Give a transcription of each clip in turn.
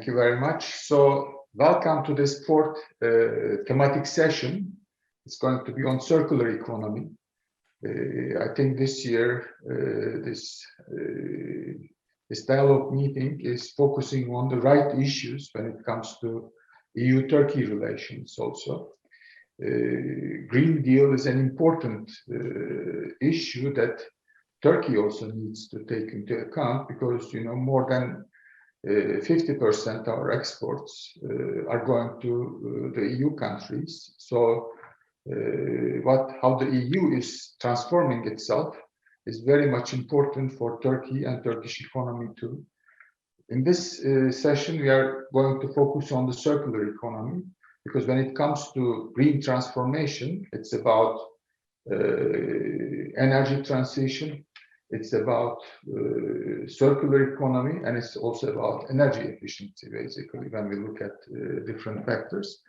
Thank you very much. So welcome to this fourth thematic session. It's going to be on circular economy. I think this year this dialogue meeting is focusing on the right issues when it comes to EU-Turkey relations also. Green Deal is an important issue that Turkey also needs to take into account because, you know, more than 50% of our exports are going to the EU countries. So how the EU is transforming itself is very much important for Turkey and Turkish economy too. In this session, we are going to focus on the circular economy because when it comes to green transformation, it's about energy transition, it's about circular economy, and it's also about energy efficiency, basically, when we look at different factors.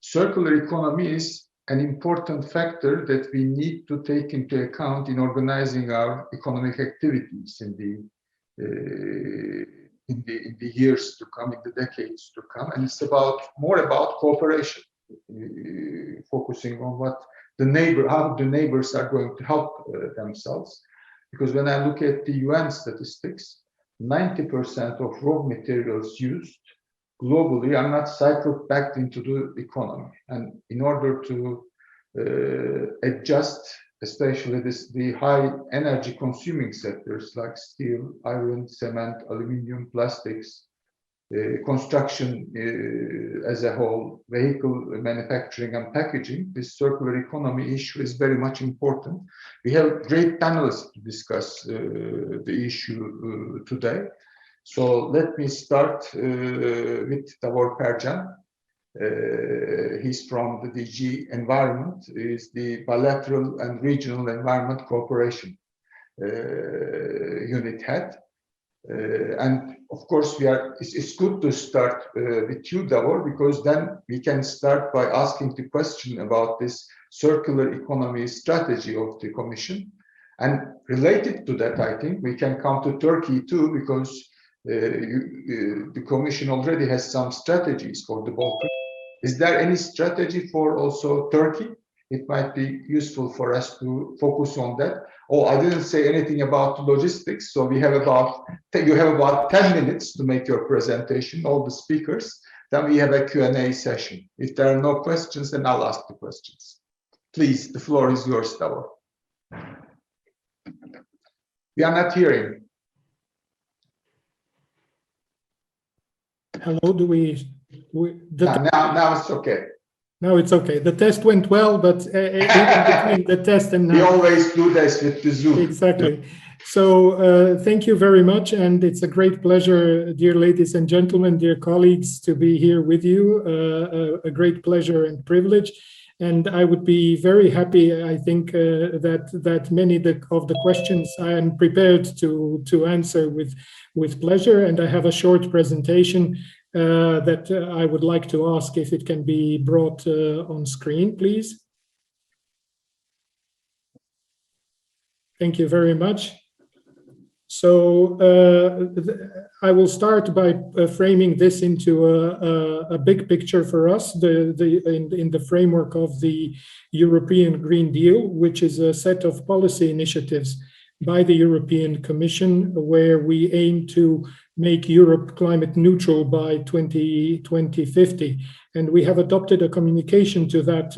Circular economy is an important factor that we need to take into account in organizing our economic activities in the years to come, in the decades to come, and it's more about cooperation, focusing on how the neighbors are going to help themselves. Because when I look at the UN statistics, 90% of raw materials used globally are not cycled back into the economy. And in order to adjust, especially the high energy consuming sectors like steel, iron, cement, aluminum, plastics, construction as a whole, vehicle manufacturing and packaging, this circular economy issue is very much important. We have great panelists to discuss the issue today. So let me start with Davor Percan. He's from the DG Environment. He's the Bilateral and Regional Environment Cooperation Unit Head. And of course, it's good to start with you, Davor, because then we can start by asking the question about this circular economy strategy of the Commission. And related to that, I think we can come to Turkey too, because the Commission already has some strategies for the Balkans. Is there any strategy for also Turkey? It might be useful for us to focus on that. Oh, I didn't say anything about logistics. So you have about 10 minutes to make your presentation, all the speakers. Then we have a Q&A session. If there are no questions, then I'll ask the questions. Please, the floor is yours, Davor. We are not hearing. Hello, now it's okay. Now it's okay. The test went well, but even between the test and now, we always do this with the Zoom. Exactly. So thank you very much, and it's a great pleasure, dear ladies and gentlemen, dear colleagues, to be here with you. A great pleasure and privilege, and I would be very happy. I think that many of the questions I am prepared to answer with pleasure, and I have a short presentation that I would like to ask if it can be brought on screen, please. Thank you very much. So I will start by framing this into a big picture for us, in the framework of the European Green Deal, which is a set of policy initiatives by the European Commission, where we aim to make Europe climate neutral by 2050. And we have adopted a communication to that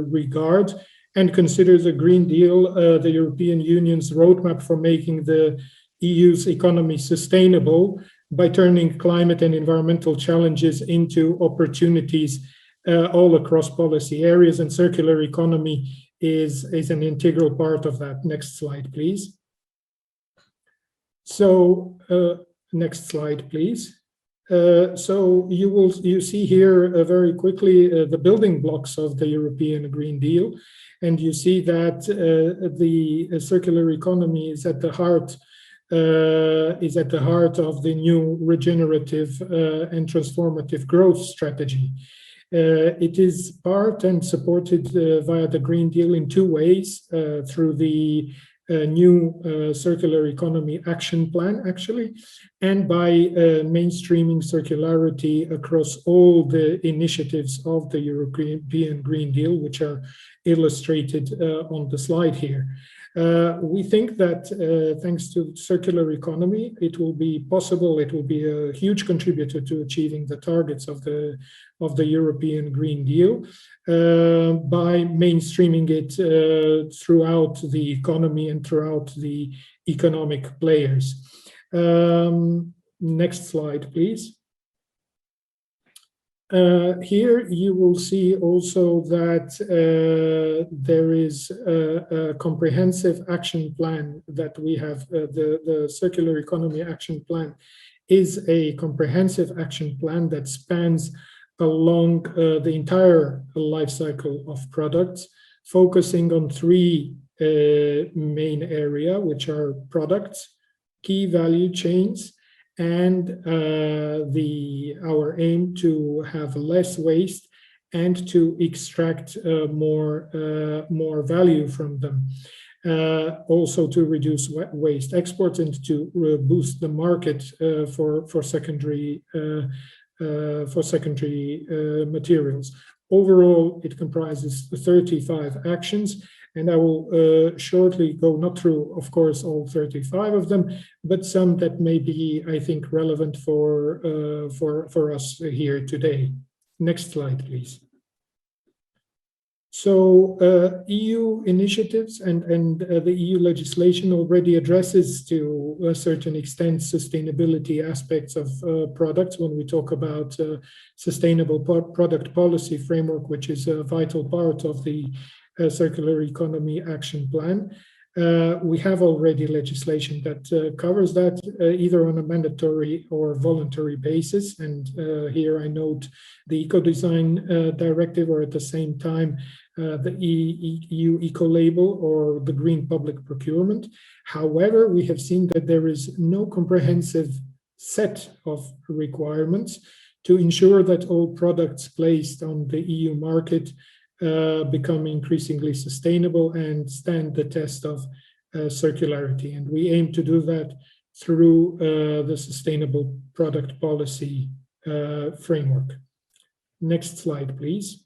regard and consider the Green Deal the European Union's roadmap for making the EU's economy sustainable by turning climate and environmental challenges into opportunities all across policy areas, and circular economy is an integral part of that. Next slide, please. So next slide, please. So you see here very quickly the building blocks of the European Green Deal, and you see that the circular economy is at the heart of the new regenerative and transformative growth strategy. It is part and supported via the Green Deal in two ways, through the a new circular economy action plan, actually, and by mainstreaming circularity across all the initiatives of the European Green Deal, which are illustrated on the slide here. We think that thanks to circular economy, it will be possible, it will be a huge contributor to achieving the targets of the European Green Deal by mainstreaming it throughout the economy and throughout the economic players. Next slide, please. Here you will see also that there is a comprehensive action plan that we have. The Circular Economy Action Plan is a comprehensive action plan that spans along the entire life cycle of products, focusing on three main areas, which are products, key value chains, and our aim to have less waste and to extract more value from them. Also to reduce waste exports and to boost the market for secondary materials. Overall, it comprises 35 actions, and I will shortly go not through, of course, all 35 of them, but some that may be, I think, relevant for us here today. Next slide, please. So EU initiatives and the EU legislation already addresses to a certain extent sustainability aspects of products when we talk about sustainable product policy framework, which is a vital part of the Circular Economy Action Plan. We have already legislation that covers that either on a mandatory or voluntary basis. And here I note the Eco-Design Directive, or at the same time, the EU Eco-Label or the Green Public Procurement. However, we have seen that there is no comprehensive set of requirements to ensure that all products placed on the EU market become increasingly sustainable and stand the test of circularity. And we aim to do that through the Sustainable Product Policy framework. Next slide, please.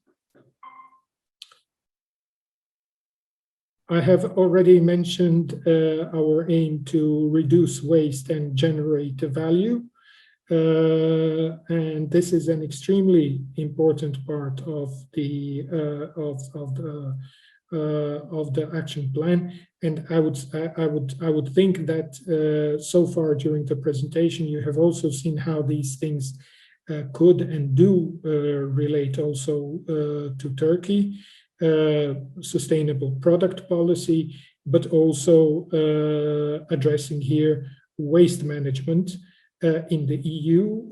I have already mentioned our aim to reduce waste and generate value. And this is an extremely important part of the action plan. And I would think that so far during the presentation, you have also seen how these things could and do relate also to Turkey, sustainable product policy, but also addressing here waste management. In the EU,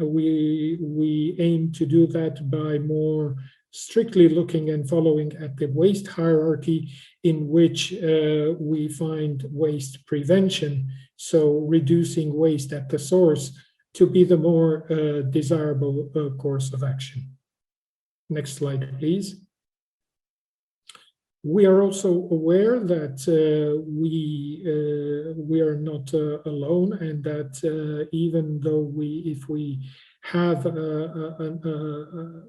we aim to do that by more strictly looking and following at the waste hierarchy, in which we find waste prevention, so reducing waste at the source, to be the more desirable course of action. Next slide, please. We are also aware that we are not alone, and that even though if we have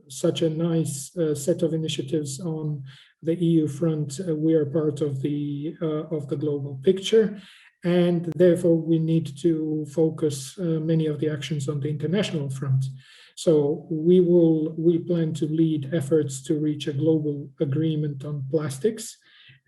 such a nice set of initiatives on the EU front, we are part of the global picture, and therefore we need to focus many of the actions on the international front. So we plan to lead efforts to reach a global agreement on plastics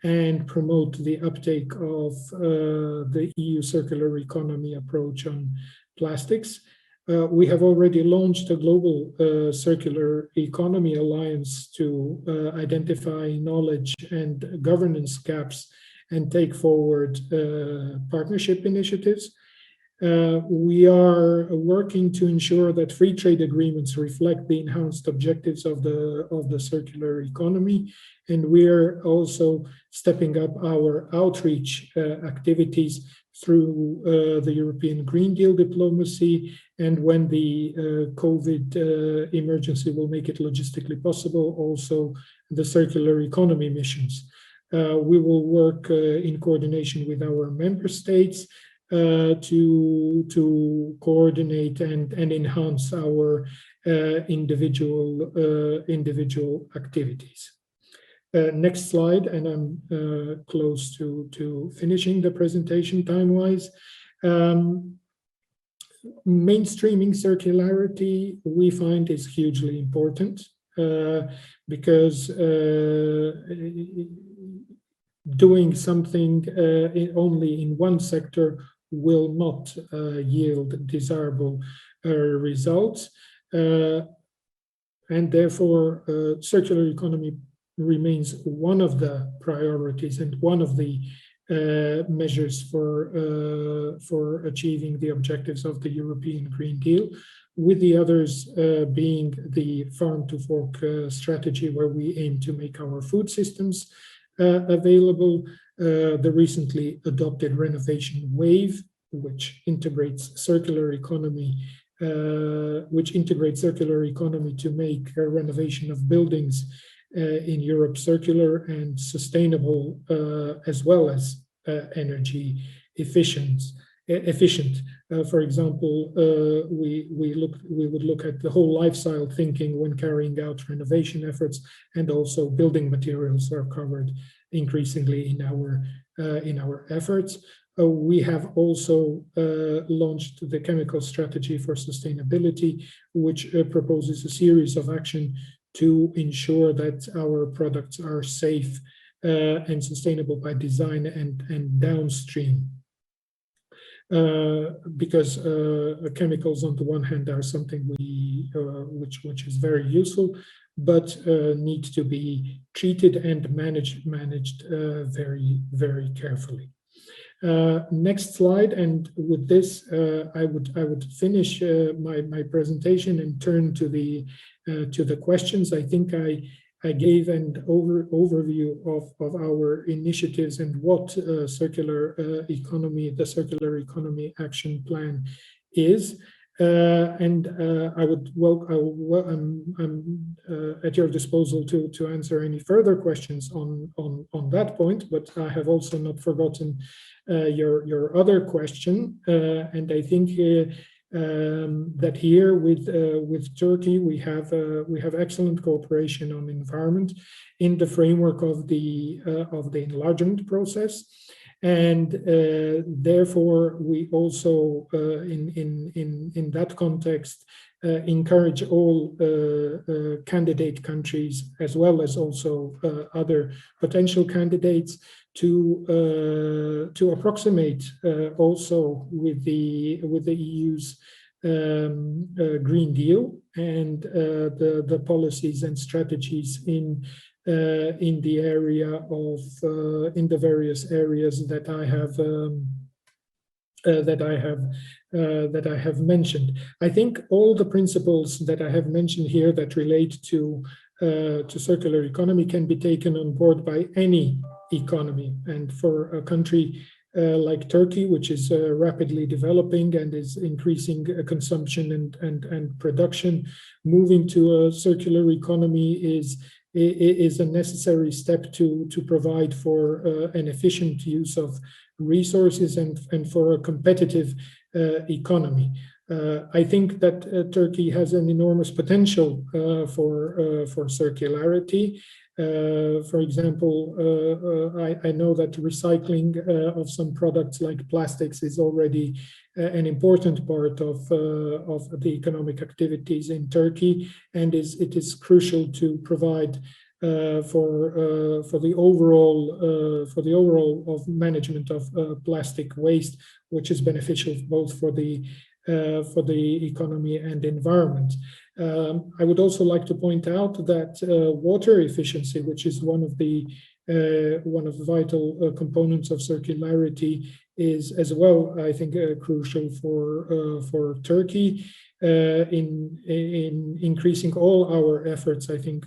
and promote the uptake of the EU circular economy approach on plastics. We have already launched a global circular economy alliance to identify knowledge and governance gaps and take forward partnership initiatives. We are working to ensure that free trade agreements reflect the enhanced objectives of the circular economy, and we are also stepping up our outreach activities through the European Green Deal diplomacy, and when the COVID emergency will make it logistically possible, also the circular economy missions. We will work in coordination with our member states to coordinate and enhance our individual activities. Next slide, and I'm close to finishing the presentation time-wise. Mainstreaming circularity, we find, is hugely important because doing something only in one sector will not yield desirable results. And therefore, circular economy remains one of the priorities and one of the measures for achieving the objectives of the European Green Deal, with the others being the farm to fork strategy, where we aim to make our food systems available, the recently adopted renovation wave, which integrates circular economy to make renovation of buildings in Europe circular and sustainable, as well as energy efficient. For example, we would look at the whole lifestyle thinking when carrying out renovation efforts, and also building materials are covered increasingly in our efforts. We have also launched the chemical strategy for sustainability, which proposes a series of action to ensure that our products are safe and sustainable by design and downstream. Because chemicals, on the one hand, are something which is very useful, but need to be treated and managed very, very carefully. Next slide, and with this, I would finish my presentation and turn to the questions. I think I gave an overview of our initiatives and what the Circular Economy Action Plan is. And I'm at your disposal to answer any further questions on that point, but I have also not forgotten your other question, and I think that here with Turkey we have excellent cooperation on environment in the framework of the enlargement process, and therefore we also in that context encourage all candidate countries, as well as also other potential candidates, to approximate also with the EU's Green Deal and the policies and strategies in the area of in the various areas that I have mentioned. I think all the principles that I have mentioned here that relate to circular economy can be taken on board by any economy, and for a country like Turkey, which is rapidly developing and is increasing consumption and production, moving to a circular economy is a necessary step to provide for an efficient use of resources and for a competitive economy. I think that Turkey has an enormous potential for circularity. For example, I know that recycling of some products like plastics is already an important part of the economic activities in Turkey, and it is crucial to provide for the overall of management of plastic waste, which is beneficial both for the economy and environment. I would also like to point out that water efficiency, which is one of the vital components of circularity, is as well, I think, crucial for Turkey in increasing all our efforts. I think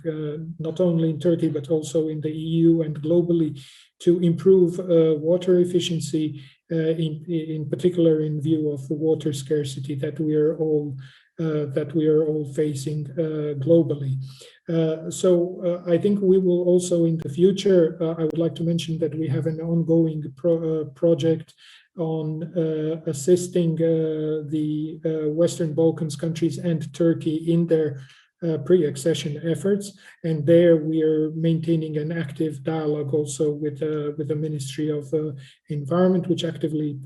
not only in Turkey but also in the EU and globally, to improve water efficiency, in particular in view of the water scarcity that we are all that we are all facing globally. So I think we will also in the future, I would like to mention that we have an ongoing project on assisting the Western Balkans countries and Turkey in their pre-accession efforts, and there we are maintaining an active dialogue also with the Ministry of Environment, which actively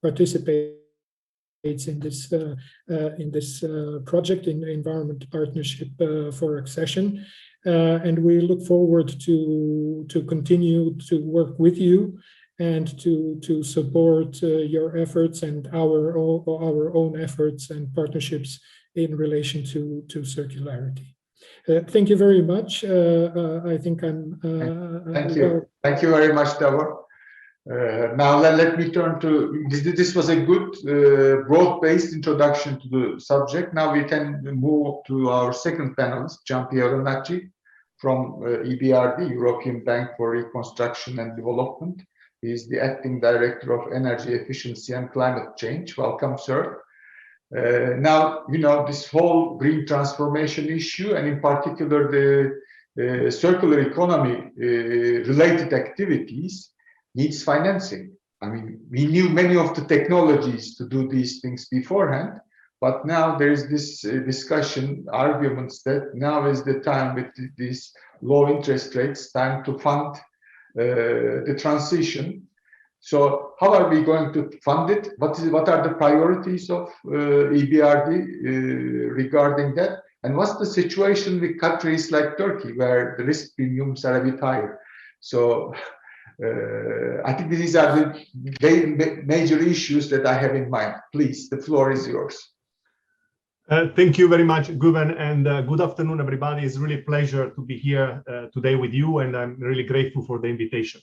participates in this project in Environment Partnership for Accession, and we look forward to continue to work with you and to support your efforts and our own efforts and partnerships in relation to circularity. Thank you very much. I think I'm. Thank you. Thank you very much, Davor. Now let me turn to this. Was a good broad-based introduction to the subject. Now we can move to our second panelist, Gianpiero Nacci from EBRD, European Bank for Reconstruction and Development. He is the acting director of Energy Efficiency and Climate Change. Welcome, sir. Now, you know, this whole green transformation issue, and in particular the circular economy related activities, needs financing. I mean, we knew many of the technologies to do these things beforehand, but now there is this discussion, arguments that now is the time with these low interest rates, time to fund the transition. So how are we going to fund it? What are the priorities of EBRD regarding that? And what's the situation with countries like Turkey, where the risk premiums are a bit higher? So I think these are the major issues that I have in mind. Please, the floor is yours. Thank you very much, Guven, and good afternoon, everybody. It's really a pleasure to be here today with you, and I'm really grateful for the invitation.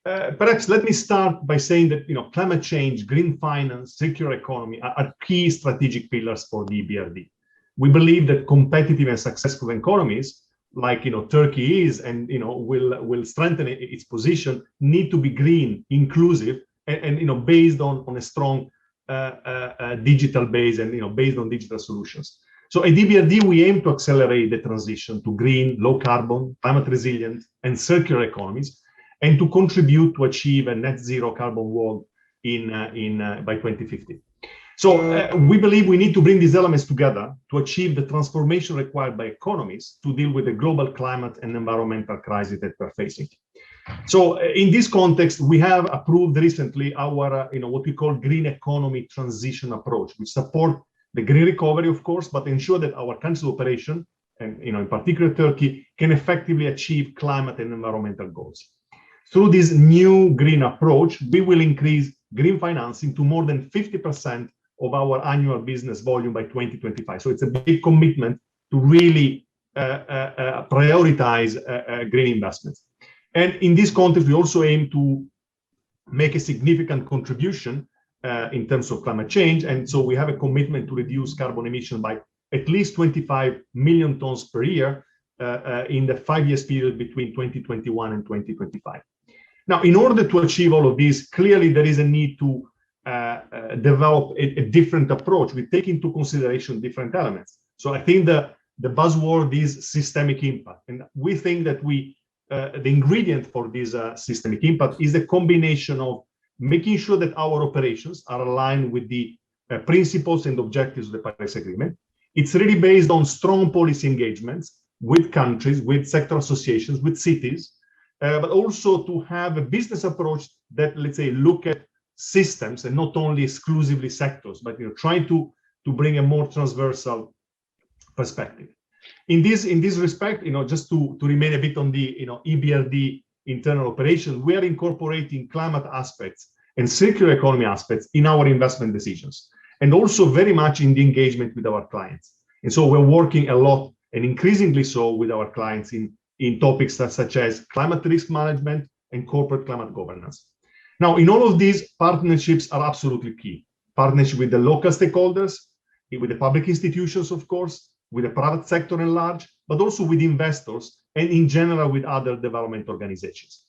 Perhaps let me start by saying that, you know, climate change, green finance, circular economy are key strategic pillars for the EBRD. We believe that competitive and successful economies, like, you know, Turkey is, and, you know, will strengthen its position, need to be green, inclusive, and you know, based on a strong digital base, and, you know, based on digital solutions. So at EBRD, we aim to accelerate the transition to green, low carbon, climate resilient, and circular economies, and to contribute to achieve a net zero carbon world by 2050. So we believe we need to bring these elements together to achieve the transformation required by economies to deal with the global climate and environmental crisis that we're facing. So in this context, we have approved recently our, you know, what we call green economy transition approach, which support the green recovery, of course, but ensure that our country's operation, and, you know, in particular Turkey, can effectively achieve climate and environmental goals. Through this new green approach, we will increase green financing to more than 50% of our annual business volume by 2025. So it's a big commitment to really prioritize green investments. And in this context, we also aim to make a significant contribution in terms of climate change. And so we have a commitment to reduce carbon emission by at least 25 million tons per year in the 5-year period between 2021 and 2025. Now, in order to achieve all of this, clearly there is a need to develop a different approach. We take into consideration different elements. So I think the buzzword is systemic impact. And we think that the ingredient for this systemic impact is a combination of making sure that our operations are aligned with the principles and objectives of the Paris Agreement. It's really based on strong policy engagements with countries, with sector associations, with cities, but also to have a business approach that, let's say, look at systems and not only exclusively sectors, but, you know, trying to bring a more transversal perspective. In this respect, you know, just to remain a bit on the, you know, EBRD internal operation, we are incorporating climate aspects and circular economy aspects in our investment decisions, and also very much in the engagement with our clients. And so we're working a lot, and increasingly so, with our clients in topics such as climate risk management and corporate climate governance. Now, in all of these, partnerships are absolutely key. Partnership with the local stakeholders, with the public institutions, of course, with the private sector in large, but also with investors, and in general with other development organizations.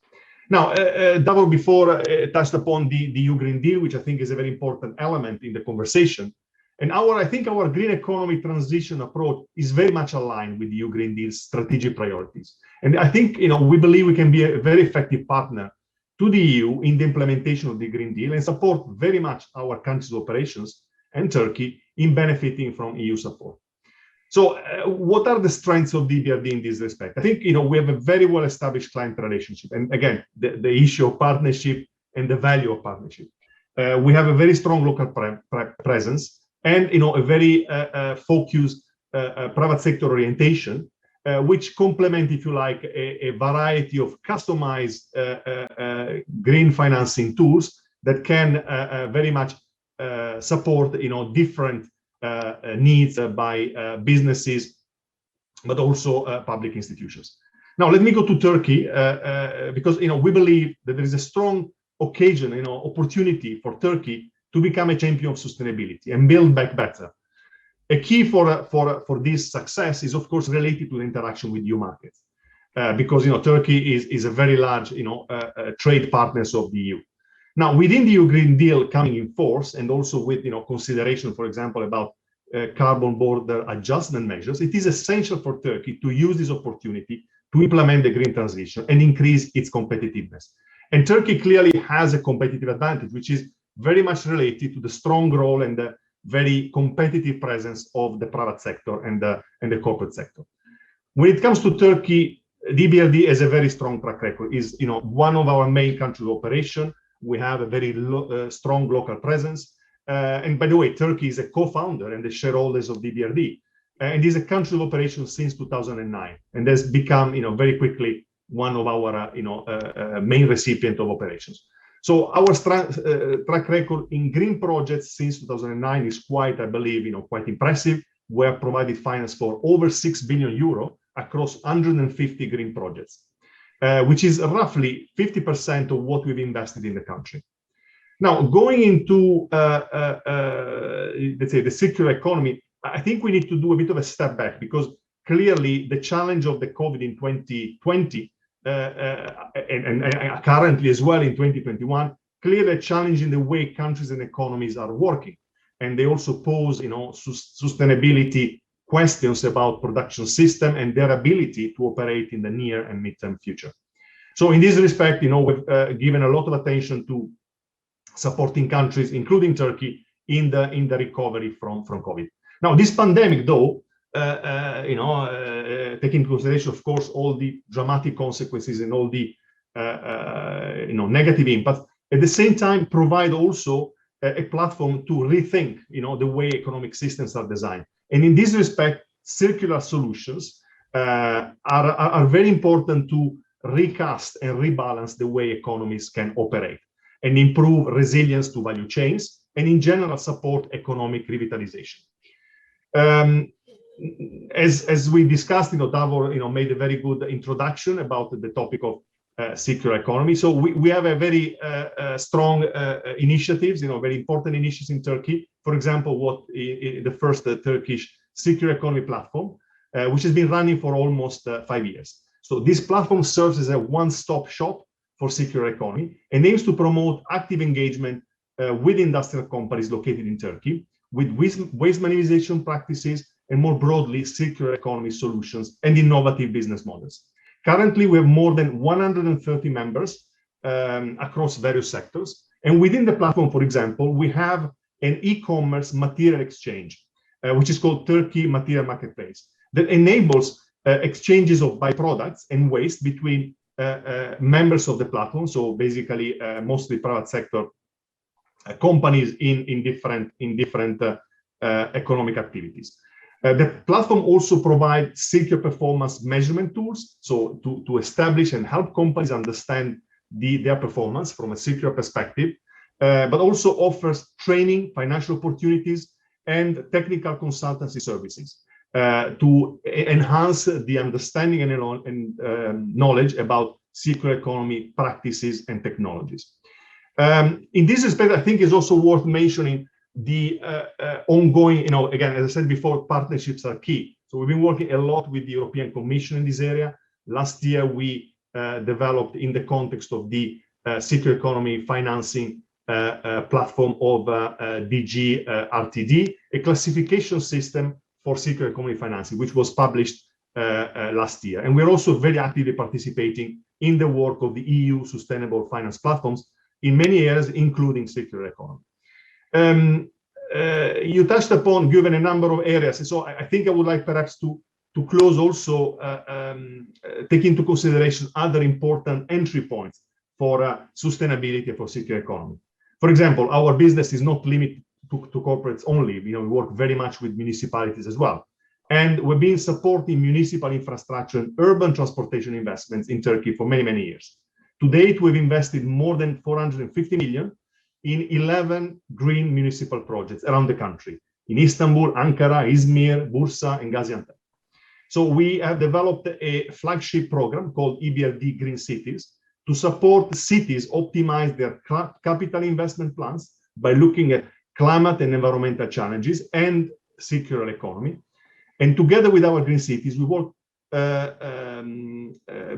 Now, Davor before touched upon the EU Green Deal, which I think is a very important element in the conversation. And I think our green economy transition approach is very much aligned with the EU Green Deal's strategic priorities. And I think, we believe we can be a very effective partner to the EU in the implementation of the Green Deal and support very much our country's operations and Turkey in benefiting from EU support. So what are the strengths of EBRD in this respect? I think, we have a very well-established client relationship. And again, the issue of partnership and the value of partnership. We have a very strong local presence and, a very focused private sector orientation, which complement, if you like, a variety of customized green financing tools that can very much support, different needs by businesses, but also public institutions. Now, let me go to Turkey, because, we believe that there is a strong occasion, opportunity for Turkey to become a champion of sustainability and build back better. A key for this success is, of course, related to the interaction with EU markets, because, Turkey is a very large, trade partners of the EU. Now, within the EU Green Deal coming in force, and also with, consideration, for example, about carbon border adjustment measures, it is essential for Turkey to use this opportunity to implement the green transition and increase its competitiveness. And Turkey clearly has a competitive advantage, which is very much related to the strong role and the very competitive presence of the private sector and the corporate sector. When it comes to Turkey, EBRD has a very strong track record, is one of our main countries of operation. We have a very strong local presence. And by the way, Turkey is a co-founder and the shareholders of EBRD. And is a country of operation since 2009, and has become, very quickly one of our, main recipient of operations. So our track record in green projects since 2009 is quite, I believe, quite impressive. We have provided finance for over 6 billion euro across 150 green projects, which is roughly 50% of what we've invested in the country. Now, going into, let's say, the circular economy, I think we need to do a bit of a step back, because clearly the challenge of the COVID in 2020 and currently as well in 2021, clearly a challenge in the way countries and economies are working. And they also pose, sustainability questions about production system and their ability to operate in the near and midterm future. So in this respect, we've given a lot of attention to supporting countries, including Turkey, in the recovery from COVID. Now, this pandemic, though, taking into consideration, of course, all the dramatic consequences and all the, negative impacts, at the same time, provide also a platform to rethink, the way economic systems are designed. And in this respect, circular solutions are very important to recast and rebalance the way economies can operate and improve resilience to value chains, and in general support economic revitalization. As we discussed, Davor, made a very good introduction about the topic of circular economy. So we have a very strong initiatives, very important initiatives in Turkey. For example, the first Turkish circular economy platform, which has been running for almost 5 years. So this platform serves as a one-stop shop for circular economy and aims to promote active engagement with industrial companies located in Turkey, with waste minimization practices, and more broadly, circular economy solutions and innovative business models. Currently, we have more than 130 members across various sectors. And within the platform, for example, we have an e-commerce material exchange, which is called Turkey Material Marketplace, that enables exchanges of byproducts and waste between members of the platform. So basically, mostly private sector companies in different economic activities. The platform also provides circular performance measurement tools, so to establish and help companies understand their performance from a circular perspective, but also offers training, financial opportunities, and technical consultancy services to enhance the understanding and knowledge about circular economy practices and technologies. In this respect, I think it's also worth mentioning the ongoing, again, as I said before, partnerships are key. So we've been working a lot with the European Commission in this area. Last year, we developed, in the context of the circular economy financing, platform of DG RTD, a classification system for circular economy financing, which was published last year. And we're also very actively participating in the work of the EU sustainable finance platforms in many areas, including circular economy. You touched upon, given a number of areas, so I think I would like perhaps to close also, take into consideration other important entry points for sustainability for circular economy. For example, our business is not limited to corporates only. We work very much with municipalities as well. And we've been supporting municipal infrastructure and urban transportation investments in Turkey for many, many years. To date, we've invested more than 450 million in 11 green municipal projects around the country, in Istanbul, Ankara, Izmir, Bursa, and Gaziantep. So we have developed a flagship program called EBRD Green Cities to support cities optimize their capital investment plans by looking at climate and environmental challenges and circular economy. And together with our green cities, we work,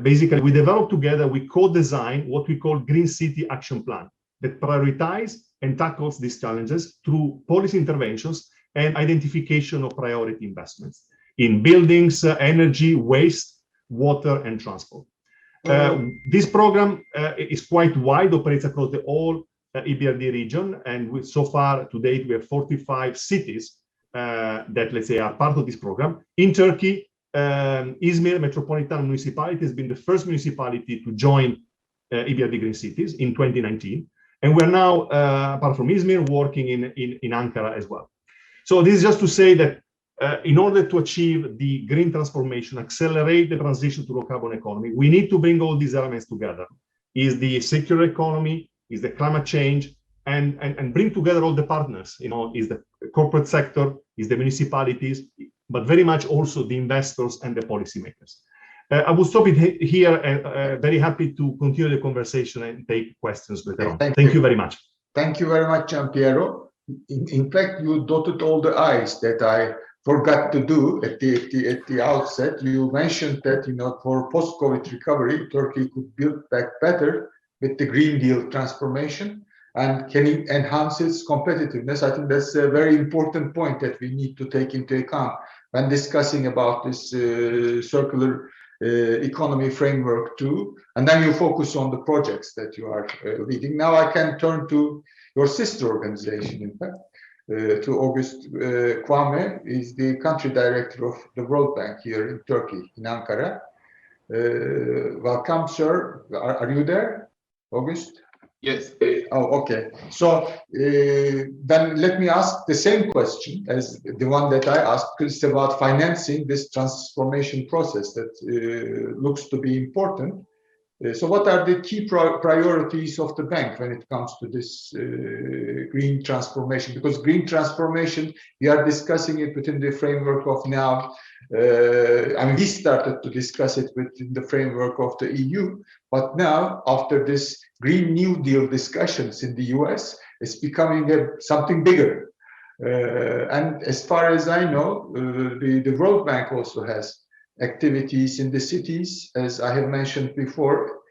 basically we develop together, we co-design what we call Green City Action Plan that prioritize and tackles these challenges through policy interventions and identification of priority investments in buildings, energy, waste, water, and transport. This program is quite wide, operates across the whole EBRD region, and so far to date we have 45 cities that, let's say, are part of this program. In Turkey, Izmir Metropolitan Municipality has been the first municipality to join EBRD Green Cities in 2019, and we're now, apart from Izmir, working in Ankara as well. So this is just to say that in order to achieve the green transformation, accelerate the transition to low carbon economy, we need to bring all these elements together. Is the circular economy, is the climate change, and bring together all the partners, is the corporate sector, is the municipalities, but very much also the investors and the policymakers. I will stop it here, and very happy to continue the conversation and take questions later on. Thank you very much. Thank you very much, Gianpiero. In fact, you dotted all the I's that I forgot to do at the outset. You mentioned that for post-COVID recovery, Turkey could build back better with the Green Deal transformation and can enhance its competitiveness. I think that's a very important point that we need to take into account when discussing about this circular economy framework too. And then you focus on the projects that you are leading. Now I can turn to your sister organization, in fact, to August Kwame, is the country director of the World Bank here in Turkey, in Ankara. Welcome, sir. Are you there, August? Yes. Oh, okay. So then let me ask the same question as the one that I asked, because it's about financing this transformation process that looks to be important. So what are the key priorities of the bank when it comes to this green transformation? Because green transformation, we are discussing it within the framework of now, we started to discuss it within the framework of the EU, but now after this Green New Deal discussions in the US, it's becoming something bigger. And as far as I know, the World Bank also has activities in the cities. As I have mentioned before,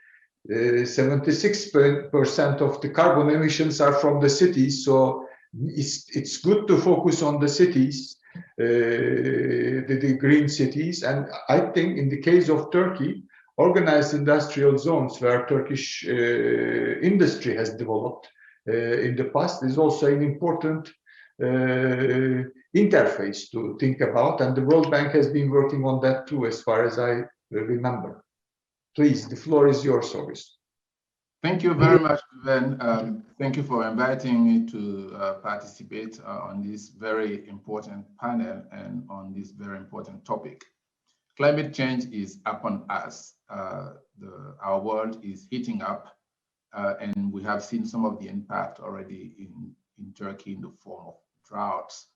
76% of the carbon emissions are from the cities. So it's good to focus on the cities, the green cities. And I think in the case of Turkey, organized industrial zones where Turkish industry has developed in the past is also an important interface to think about, and the World Bank has been working on that too, as far as I remember. Please, the floor is yours, August. Thank you very much, Ben. Thank you for inviting me to participate on this very important panel and on this very important topic. Climate change is upon us. Our world is heating up, and we have seen some of the impact already in Turkey in the form of droughts,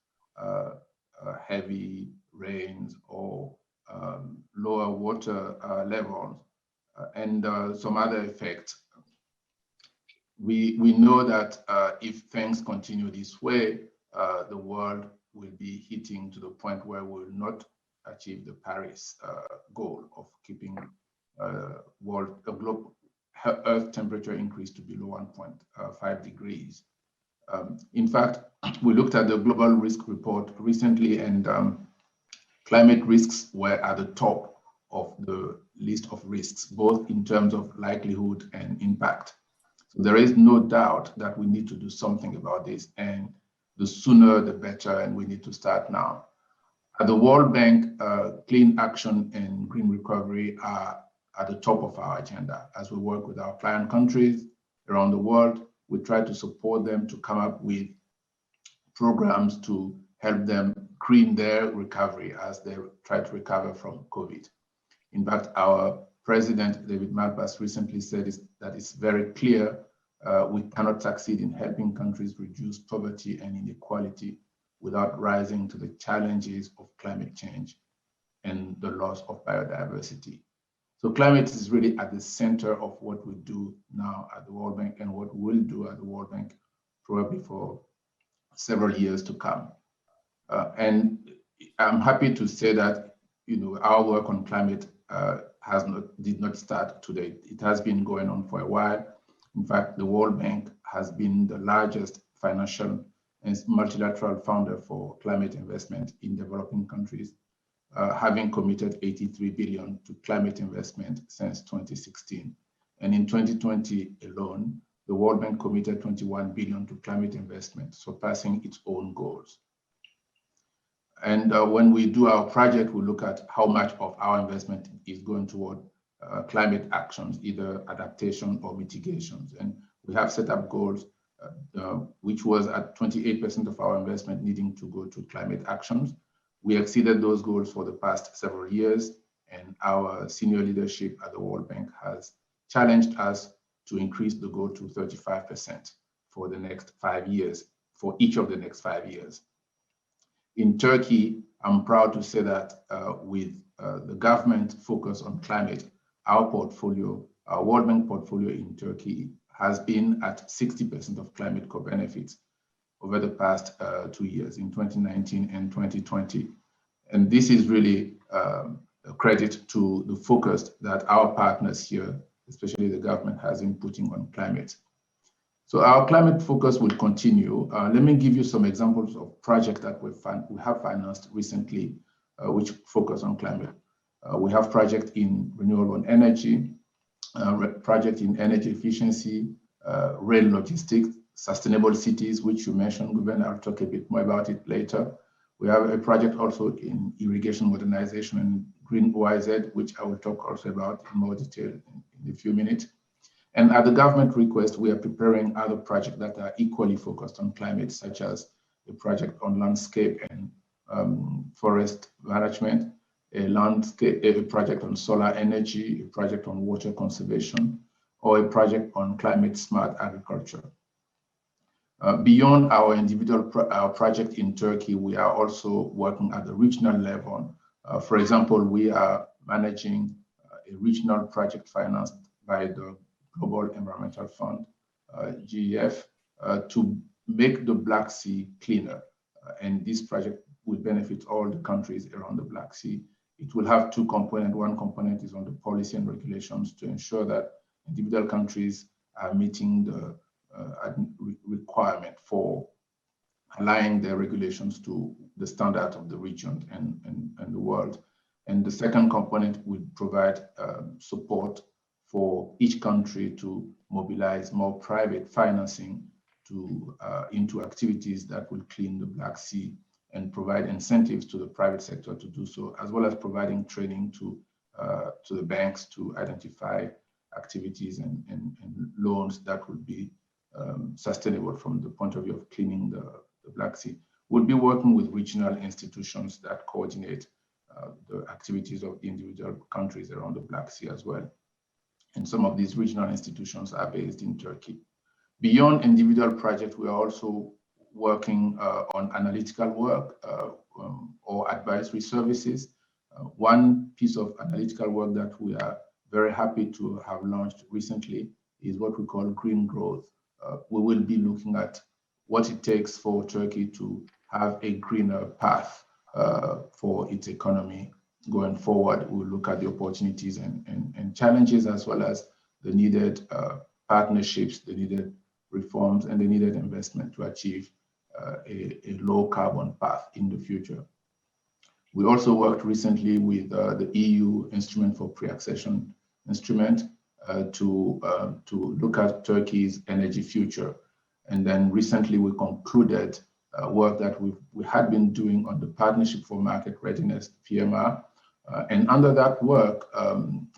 heavy rains, or lower water levels, and some other effects. We know that if things continue this way, the world will be heating to the point where we will not achieve the Paris goal of keeping Earth temperature increase to below 1.5 degrees. In fact, we looked at the global risk report recently, and climate risks were at the top of the list of risks, both in terms of likelihood and impact. So there is no doubt that we need to do something about this, and the sooner the better, and we need to start now. At the World Bank, clean action and green recovery are at the top of our agenda. As we work with our client countries around the world, we try to support them to come up with programs to help them green their recovery as they try to recover from COVID. In fact, our President, David Malpass, recently said that it's very clear we cannot succeed in helping countries reduce poverty and inequality without rising to the challenges of climate change and the loss of biodiversity. So climate is really at the center of what we do now at the World Bank and what we'll do at the World Bank probably for several years to come. And I'm happy to say that our work on climate did not start today. It has been going on for a while. In fact, the World Bank has been the largest financial and multilateral funder for climate investment in developing countries, having committed 83 billion to climate investment since 2016. And in 2020 alone, the World Bank committed 21 billion to climate investment, surpassing its own goals. And when we do our project, we look at how much of our investment is going toward climate actions, either adaptation or mitigations. And we have set up goals, which was at 28% of our investment needing to go to climate actions. We exceeded those goals for the past several years, and our senior leadership at the World Bank has challenged us to increase the goal to 35% for the next 5 years, for each of the next 5 years. In Turkey, I'm proud to say that with the government focus on climate, our portfolio, our World Bank portfolio in Turkey has been at 60% of climate co-benefits over the past 2 years, in 2019 and 2020. And this is really a credit to the focus that our partners here, especially the government, has been putting on climate. So our climate focus will continue. Let me give you some examples of projects that we have financed recently, which focus on climate. We have projects in renewable energy, project in energy efficiency, rail logistics, sustainable cities, which you mentioned, Guven. I'll talk a bit more about it later. We have a project also in irrigation modernization and green OIZ, which I will talk also about in more detail in a few minutes. And at the government request, we are preparing other projects that are equally focused on climate, such as a project on landscape and forest management, a project on solar energy, a project on water conservation, or a project on climate smart agriculture. Beyond our individual project in Turkey, we are also working at the regional level. For example, we are managing a regional project financed by the Global Environmental Fund, GEF, to make the Black Sea cleaner. And this project will benefit all the countries around the Black Sea. It will have two components. One component is on the policy and regulations to ensure that individual countries are meeting the requirement for aligning their regulations to the standard of the region and the world. And the second component will provide support for each country to mobilize more private financing into activities that will clean the Black Sea and provide incentives to the private sector to do so, as well as providing training to the banks to identify activities and loans that would be sustainable from the point of view of cleaning the Black Sea. We'll be working with regional institutions that coordinate the activities of the individual countries around the Black Sea as well. And some of these regional institutions are based in Turkey. Beyond individual projects, we are also working on analytical work or advisory services. One piece of analytical work that we are very happy to have launched recently is what we call green growth. We will be looking at what it takes for Turkey to have a greener path for its economy going forward. We'll look at the opportunities and challenges, as well as the needed partnerships, the needed reforms, and the needed investment to achieve a low carbon path in the future. We also worked recently with the EU Instrument for Pre-Accession Instrument to look at Turkey's energy future. And then recently we concluded work that we had been doing on the Partnership for Market Readiness, PMR. And under that work,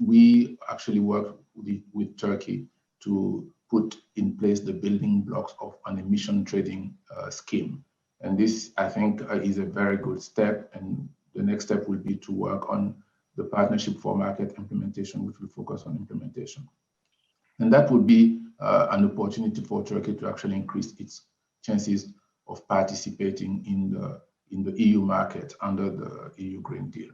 we actually worked with Turkey to put in place the building blocks of an emission trading scheme. And this, I think, is a very good step. And the next step will be to work on the Partnership for Market implementation, which will focus on implementation. And that would be an opportunity for Turkey to actually increase its chances of participating in the EU market under the EU Green Deal.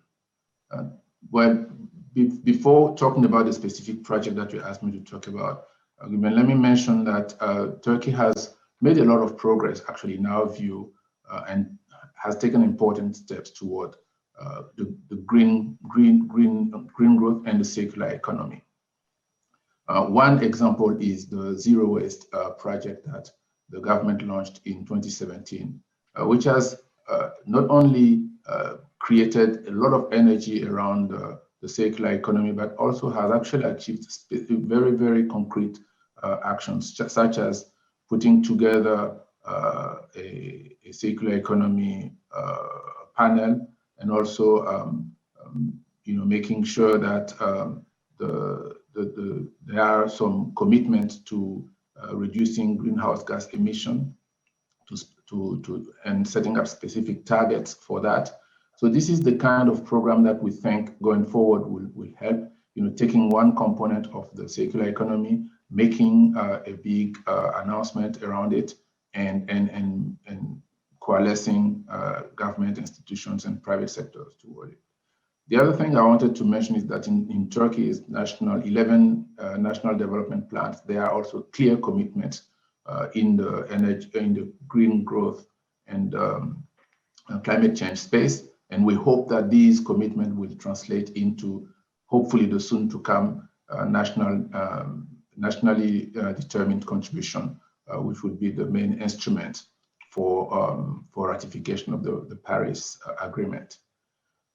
Well, before talking about the specific project that you asked me to talk about, let me mention that Turkey has made a lot of progress, actually, in our view, and has taken important steps toward the green growth and the circular economy. One example is the zero waste project that the government launched in 2017, which has not only created a lot of energy around the circular economy, but also has actually achieved very, very concrete actions, such as putting together a circular economy panel, and also making sure that there are some commitments to reducing greenhouse gas emission and setting up specific targets for that. So this is the kind of program that we think going forward will help, taking one component of the circular economy, making a big announcement around it, and coalescing government institutions and private sectors toward it. The other thing I wanted to mention is that in Turkey's 11 national development plans, there are also clear commitments in the green growth and climate change space. And we hope that these commitments will translate into, hopefully, the soon to come nationally determined contribution, which would be the main instrument for ratification of the Paris Agreement.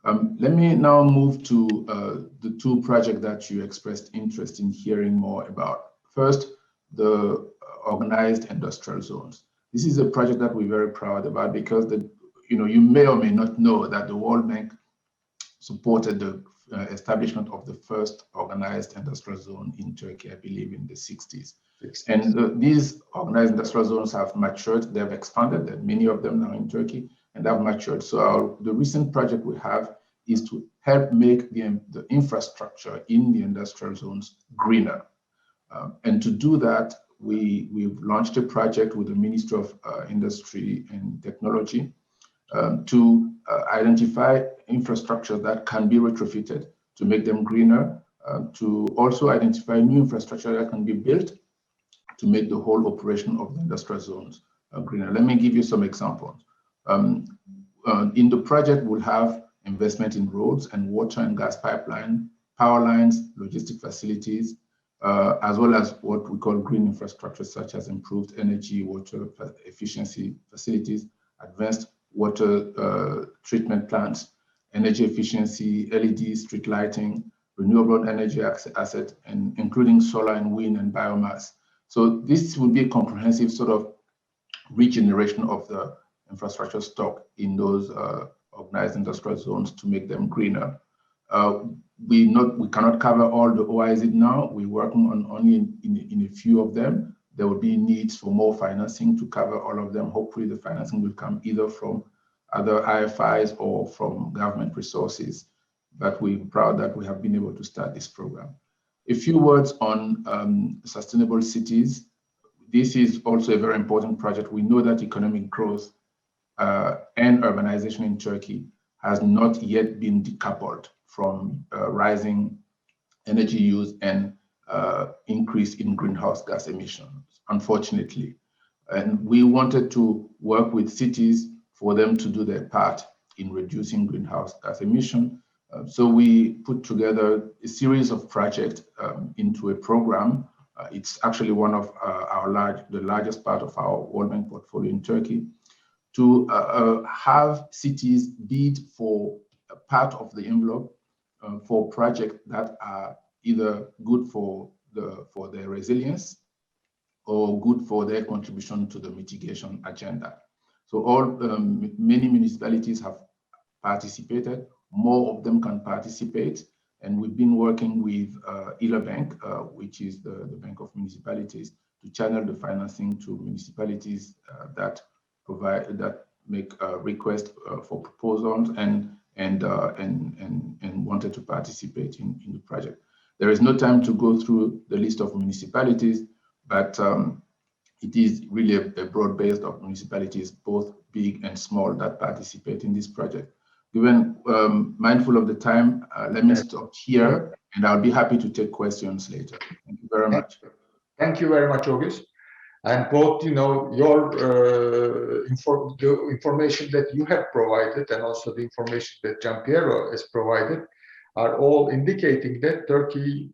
Let me now move to the two projects that you expressed interest in hearing more about. First, the organized industrial zones. This is a project that we're very proud about because you may or may not know that the World Bank supported the establishment of the first organized industrial zone in Turkey, I believe in the 60s. And these organized industrial zones have matured, they have expanded, there are many of them now in Turkey, and they have matured. So the recent project we have is to help make the infrastructure in the industrial zones greener. And to do that, we've launched a project with the Ministry of Industry and Technology to identify infrastructure that can be retrofitted to make them greener, to also identify new infrastructure that can be built to make the whole operation of the industrial zones greener. Let me give you some examples. In the project, we'll have investment in roads and water and gas pipeline, power lines, logistic facilities, as well as what we call green infrastructure, such as improved energy, water efficiency facilities, advanced water treatment plants, energy efficiency, LED street lighting, renewable energy asset, and including solar and wind and biomass. So this will be a comprehensive sort of regeneration of the infrastructure stock in those organized industrial zones to make them greener. We cannot cover all the OIZ now. We're working on only in a few of them. There will be needs for more financing to cover all of them. Hopefully the financing will come either from other IFIs or from government resources. But we're proud that we have been able to start this program. A few words on sustainable cities. This is also a very important project. We know that economic growth and urbanization in Turkey has not yet been decoupled from rising energy use and increase in greenhouse gas emissions, unfortunately. And we wanted to work with cities for them to do their part in reducing greenhouse gas emission. So we put together a series of projects into a program. It's actually one of the largest part of our World Bank portfolio in Turkey, to have cities bid for a part of the envelope for projects that are either good for their resilience or good for their contribution to the mitigation agenda. So many municipalities have participated. More of them can participate, and we've been working with EUROBank, which is the Bank of Municipalities, to channel the financing to municipalities that make requests for proposals and wanted to participate in the project. There is no time to go through the list of municipalities, but it is really a broad base of municipalities, both big and small, that participate in this project. Given mindful of the time, let me stop here, and I'll be happy to take questions later. Thank you very much. Thank you very much, August. And both, your the information that you have provided and also the information that Gianpiero has provided are all indicating that Turkey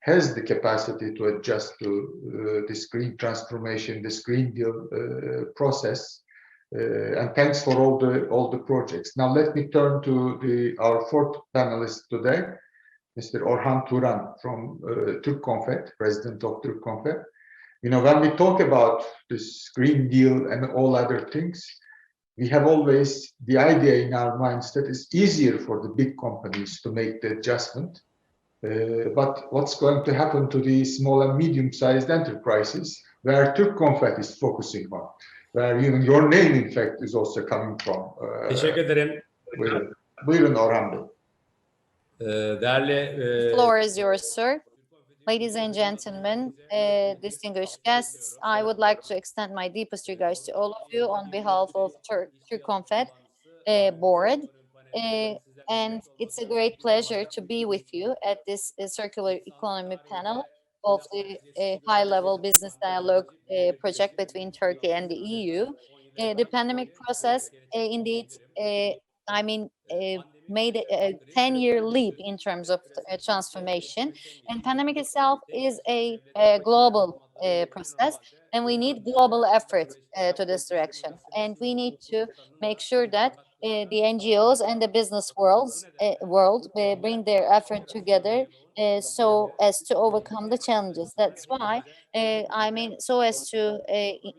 has the capacity to adjust to this green transformation, this Green Deal process. And thanks for all the projects. Now let me turn to our fourth panelist today, Mr. Orhan Turan from Türkkonfet, President of Türkkonfet. When we talk about this Green Deal and all other things, we have always the idea in our minds that it's easier for the big companies to make the adjustment. But what's going to happen to the small and medium-sized enterprises, where Türkkonfet is focusing on, where your name, in fact, is also coming from? Teşekkür ederim. Buyurun Orhan Bey. The floor is yours, sir. Ladies and gentlemen, distinguished guests, I would like to extend my deepest regards to all of you on behalf of Türkkonfet board. And it's a great pleasure to be with you at this circular economy panel of the high-level business dialogue project between Turkey and the EU. The pandemic process, indeed, made a 10-year leap in terms of transformation. And pandemic itself is a global process, and we need global effort to this direction. And we need to make sure that the NGOs and the business world bring their effort together so as to overcome the challenges. That's why, so as to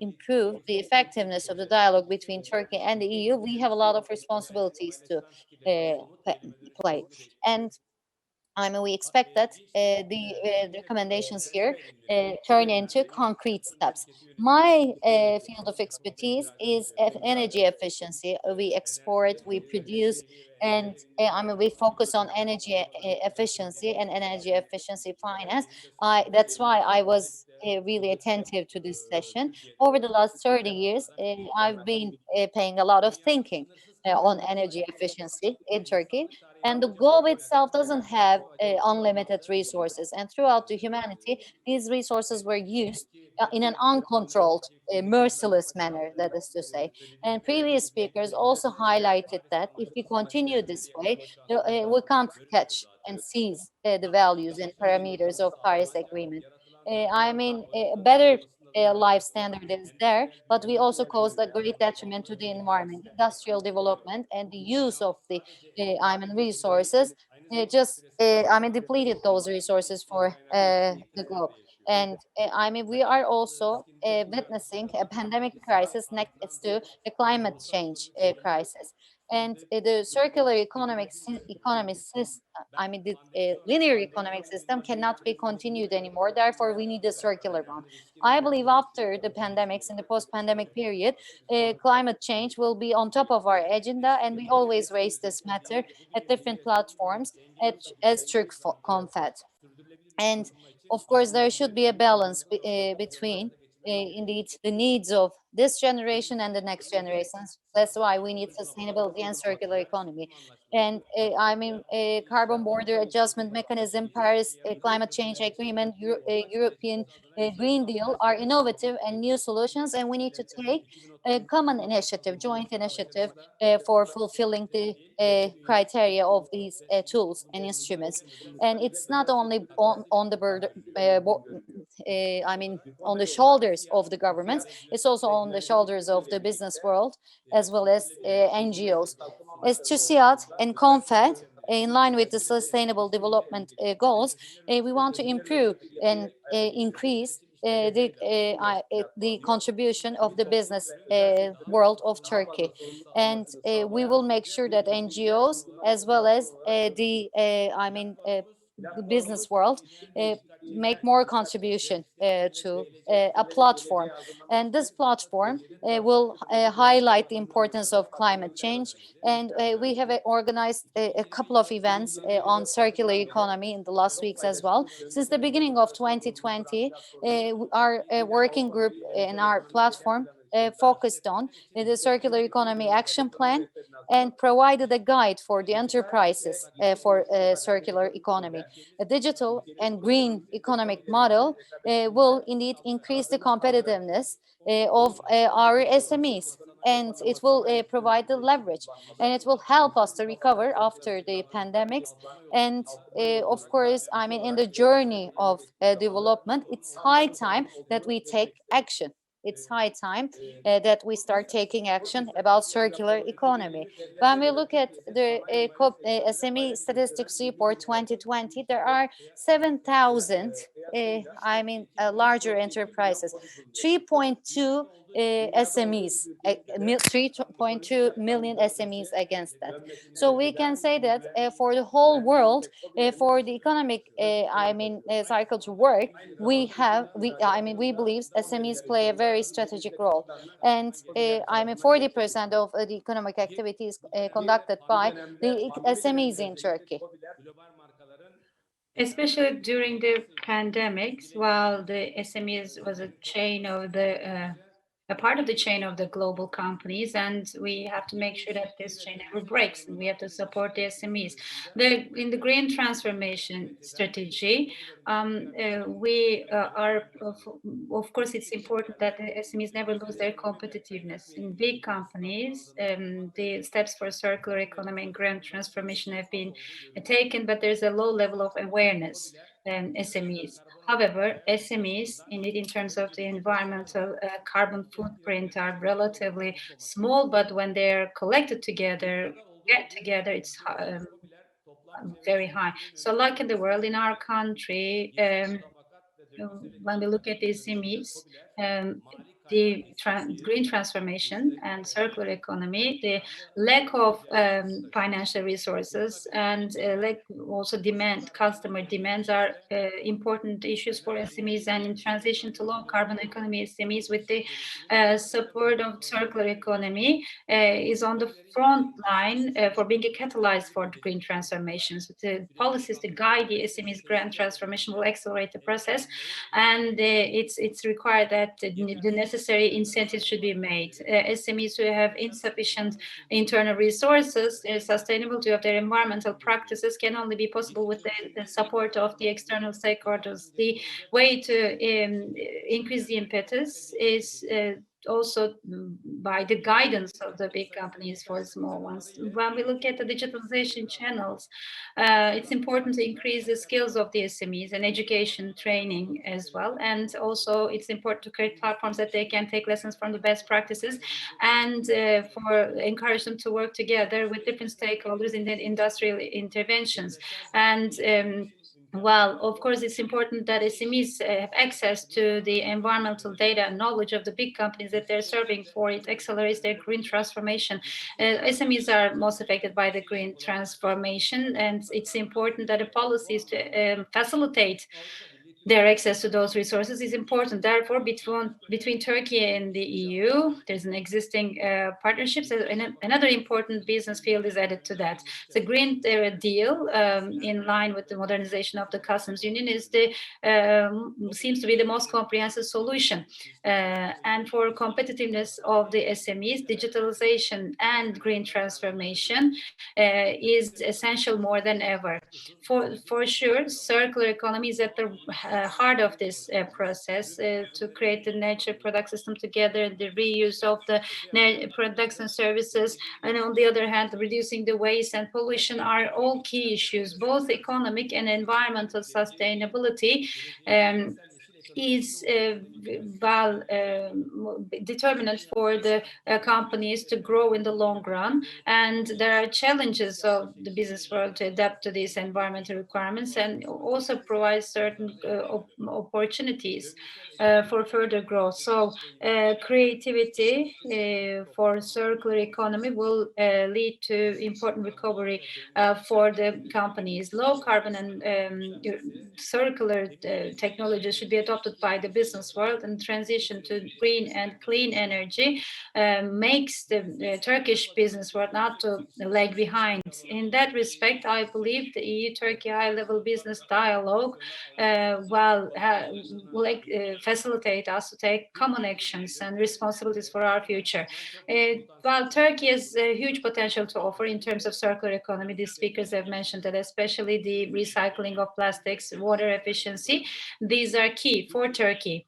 improve the effectiveness of the dialogue between Turkey and the EU, we have a lot of responsibilities to play. And we expect that the recommendations here turn into concrete steps. My field of expertise is energy efficiency. We export, we produce, and we focus on energy efficiency and energy efficiency finance. That's why I was really attentive to this session. Over the last 30 years, I've been paying a lot of thinking on energy efficiency in Turkey. And the globe itself doesn't have unlimited resources. And throughout the humanity, these resources were used in an uncontrolled, merciless manner, that is to say. And previous speakers also highlighted that if we continue this way, we can't catch and seize the values and parameters of Paris Agreement. A better life standard is there, but we also caused a great detriment to the environment, industrial development, and the use of the resources depleted those resources for the globe. And we are also witnessing a pandemic crisis next to a climate change crisis. And the circular economic system, the linear economic system cannot be continued anymore. Therefore, we need a circular one. I believe after the pandemics, in the post-pandemic period, climate change will be on top of our agenda, and we always raise this matter at different platforms as Türkkonfet. And of course, there should be a balance between indeed the needs of this generation and the next generations. That's why we need sustainability and circular economy. And carbon border adjustment mechanism, Paris Climate Change Agreement, European Green Deal are innovative and new solutions, and we need to take a common initiative, joint initiative for fulfilling the criteria of these tools and instruments. And it's not only on the on the shoulders of the governments, it's also on the shoulders of the business world as well as NGOs. As TÜSİAD and CONFED, in line with the Sustainable Development Goals, we want to improve and increase the contribution of the business world of Turkey. And we will make sure that NGOs as well as the business world make more contribution to a platform. And this platform will highlight the importance of climate change. And we have organized a couple of events on circular economy in the last weeks as well. Since the beginning of 2020, our working group in our platform focused on the circular economy action plan and provided a guide for the enterprises for circular economy. A digital and green economic model will indeed increase the competitiveness of our SMEs, and it will provide the leverage, and it will help us to recover after the pandemics. And of course, in the journey of development, it's high time that we take action. It's high time that we start taking action about circular economy. When we look at the SME Statistics Report 2020, there are 7,000 larger enterprises, 3.2 SMEs, 3.2 million SMEs against that. So we can say that for the whole world, for the economic cycle to work, we believe SMEs play a very strategic role. And 40% of the economic activity is conducted by the SMEs in Turkey. Especially during the pandemics, while the SMEs was a part of the chain of the global companies, and we have to make sure that this chain never breaks, and we have to support the SMEs. In the green transformation strategy, we are, of course, it's important that the SMEs never lose their competitiveness. In big companies, the steps for circular economy and green transformation have been taken, but there's a low level of awareness in SMEs. However, SMEs, indeed, in terms of the environmental carbon footprint, are relatively small, but when they're collected together, it's very high. So like in the world, in our country, when we look at the SMEs, the green transformation and circular economy, the lack of financial resources and also customer demands are important issues for SMEs. And in transition to low carbon economy, SMEs with the support of circular economy is on the front line for being a catalyst for the green transformations. The policies to guide the SMEs green transformation will accelerate the process, and it's required that the necessary incentives should be made. SMEs who have insufficient internal resources, the sustainability of their environmental practices can only be possible with the support of the external stakeholders. The way to increase the impetus is also by the guidance of the big companies for small ones. When we look at the digitalization channels, it's important to increase the skills of the SMEs and education training as well. And also it's important to create platforms that they can take lessons from the best practices and encourage them to work together with different stakeholders in the industrial interventions. And well, of course, it's important that SMEs have access to the environmental data and knowledge of the big companies that they're serving for. It accelerates their green transformation. SMEs are most affected by the green transformation, and it's important that the policies to facilitate their access to those resources is important. Therefore, between Turkey and the EU, there's an existing partnerships. And another important business field is added to that. The Green Deal, in line with the modernization of the customs union, is seems to be the most comprehensive solution. And for competitiveness of the SMEs, digitalization and green transformation is essential more than ever. For sure, circular economy is at the heart of this process to create the nature product system together, the reuse of the products and services, and on the other hand, reducing the waste and pollution are all key issues. Both economic and environmental sustainability is determinant for the companies to grow in the long run, and there are challenges of the business world to adapt to these environmental requirements, and also provide certain opportunities for further growth. So creativity for circular economy will lead to important recovery for the companies. Low carbon and circular technologies should be adopted by the business world, and transition to green and clean energy makes the Turkish business world not to lag behind. In that respect, I believe the EU-Turkey high-level business dialogue will facilitate us to take common actions and responsibilities for our future. While Turkey has a huge potential to offer in terms of circular economy, the speakers have mentioned that, especially the recycling of plastics, water efficiency, these are key for Turkey.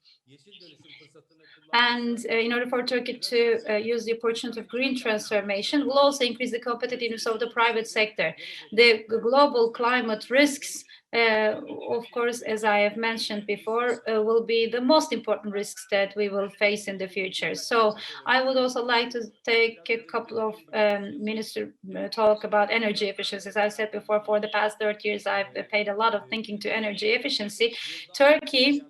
And in order for Turkey to use the opportunity of green transformation, will also increase the competitiveness of the private sector. The global climate risks, of course, as I have mentioned before, will be the most important risks that we will face in the future. So I would also like to take a couple of minutes to talk about energy efficiency. As I said before, for the past 30 years, I've paid a lot of thinking to energy efficiency. Turkey,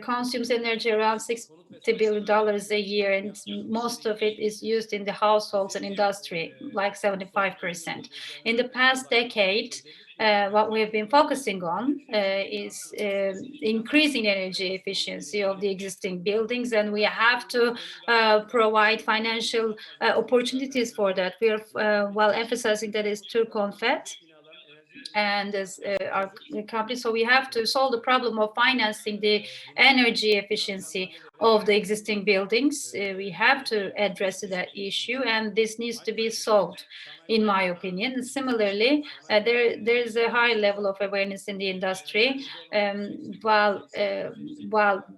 consumes energy around $60 billion a year, and most of it is used in the households and industry, like 75%. In the past decade, what we've been focusing on is increasing energy efficiency of the existing buildings, and we have to provide financial opportunities for that. We are while emphasizing that is Turk-Confed and as our company. So we have to solve the problem of financing the energy efficiency of the existing buildings. We have to address that issue, and this needs to be solved, in my opinion. And similarly, there's a high level of awareness in the industry, while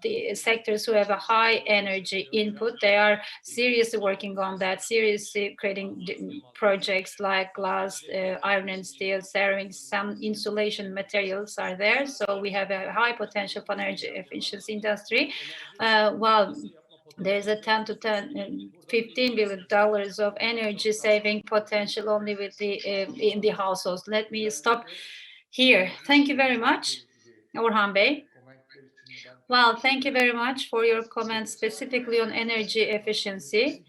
the sectors who have a high energy input, they are seriously working on that, seriously creating projects like glass, iron and steel, ceramics, some insulation materials are there. So we have a high potential for energy efficiency industry. While there's a $10 to $15 billion of energy saving potential only with the in the households. Let me stop here. Thank you very much, Orhan Bey. Well, thank you very much for your comments specifically on energy efficiency.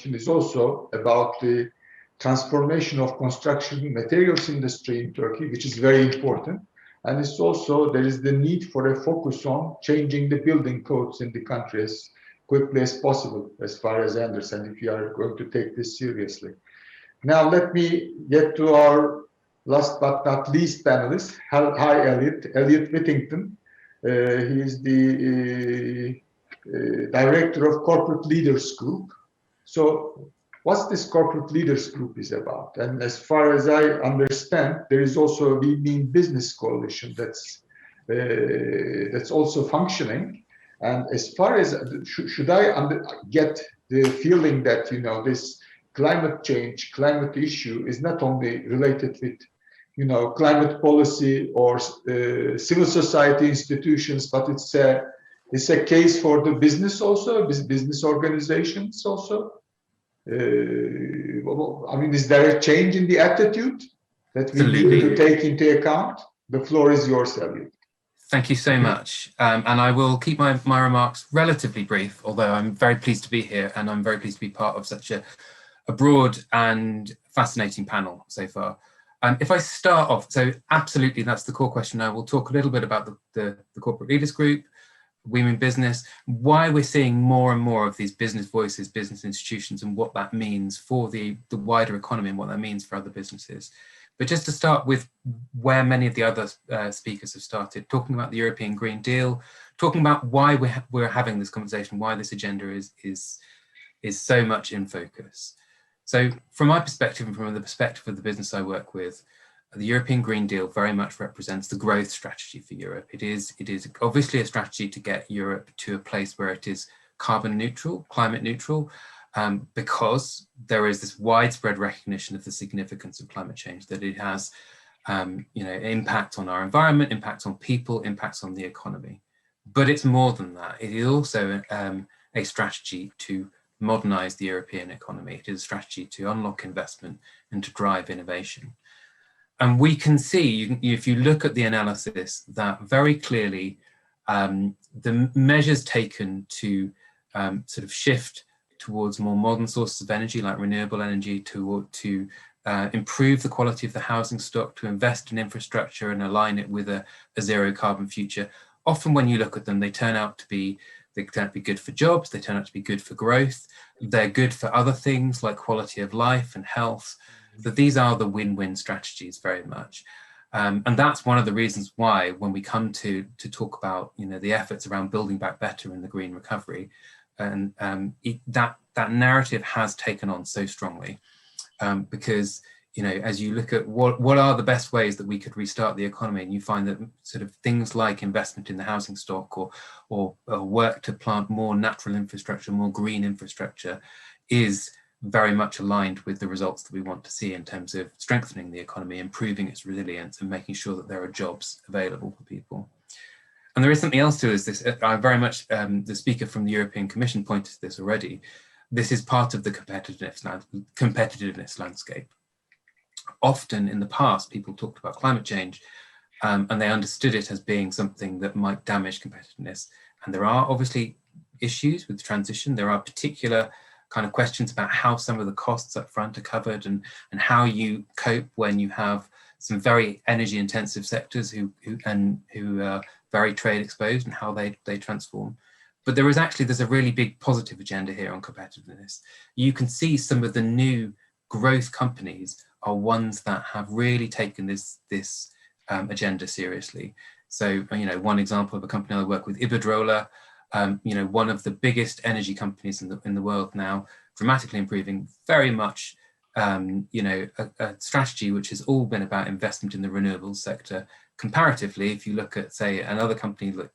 Is also about the transformation of construction materials industry in Turkey, which is very important. And it's also, there is the need for a focus on changing the building codes in the country as quickly as possible, as far as I understand, if you are going to take this seriously. Now, let me get to our last but not least panelist. Hi, Elliot Whittington. He is the Director of Corporate Leaders Group. So what's this Corporate Leaders Group is about? And as far as I understand, there is also a We Mean Business Coalition that's also functioning. And as far as, should I get the feeling that, you know, this climate change, climate issue is not only related with, you know, climate policy or civil society institutions, but it's a case for the business also, business organizations also. I mean, is there a change in the attitude that we need to take into account? The floor is yours, Elliot. Thank you so much. And I will keep my remarks relatively brief, although I'm very pleased to be here and I'm very pleased to be part of such a broad and fascinating panel so far. If I start off, so absolutely, that's the core question. I will talk a little bit about the corporate leaders group, Women in Business, why we're seeing more and more of these business voices, business institutions, and what that means for the wider economy and what that means for other businesses. But just to start with where many of the other speakers have started, talking about the European Green Deal, talking about why we're having this conversation, why this agenda is so much in focus. So from my perspective and from the perspective of the business I work with, the European Green Deal very much represents the growth strategy for Europe. It is obviously a strategy to get Europe to a place where it is carbon neutral, climate neutral, because there is this widespread recognition of the significance of climate change, that it has impact on our environment, impacts on people, impacts on the economy. But it's more than that. It is also a strategy to modernize the European economy. It is a strategy to unlock investment and to drive innovation. And we can see, if you look at the analysis, that very clearly the measures taken to sort of shift towards more modern sources of energy, like renewable energy, to improve the quality of the housing stock, to invest in infrastructure and align it with a zero carbon future. Often when you look at them, they turn out to be good for jobs, they turn out to be good for growth, they're good for other things like quality of life and health. That these are the win-win strategies very much. And that's one of the reasons why when we come to talk about the efforts around building back better in the green recovery, and that narrative has taken on so strongly, because as you look at what are the best ways that we could restart the economy, and you find that sort of things like investment in the housing stock or work to plant more natural infrastructure, more green infrastructure, is very much aligned with the results that we want to see in terms of strengthening the economy, improving its resilience, and making sure that there are jobs available for people. And there is something else to this. I very much, the speaker from the European Commission pointed to this already. This is part of the competitiveness landscape. Often in the past, people talked about climate change and they understood it as being something that might damage competitiveness. And there are obviously issues with transition. There are particular kind of questions about how some of the costs up front are covered and how you cope when you have some very energy intensive sectors who are very trade exposed, and how they transform. But there's a really big positive agenda here on competitiveness. You can see some of the new growth companies are ones that have really taken this agenda seriously. So, one example of a company I work with, Iberdrola, one of the biggest energy companies in the world now, dramatically improving, very much, a strategy which has all been about investment in the renewables sector. Comparatively, if you look at, say, another company like,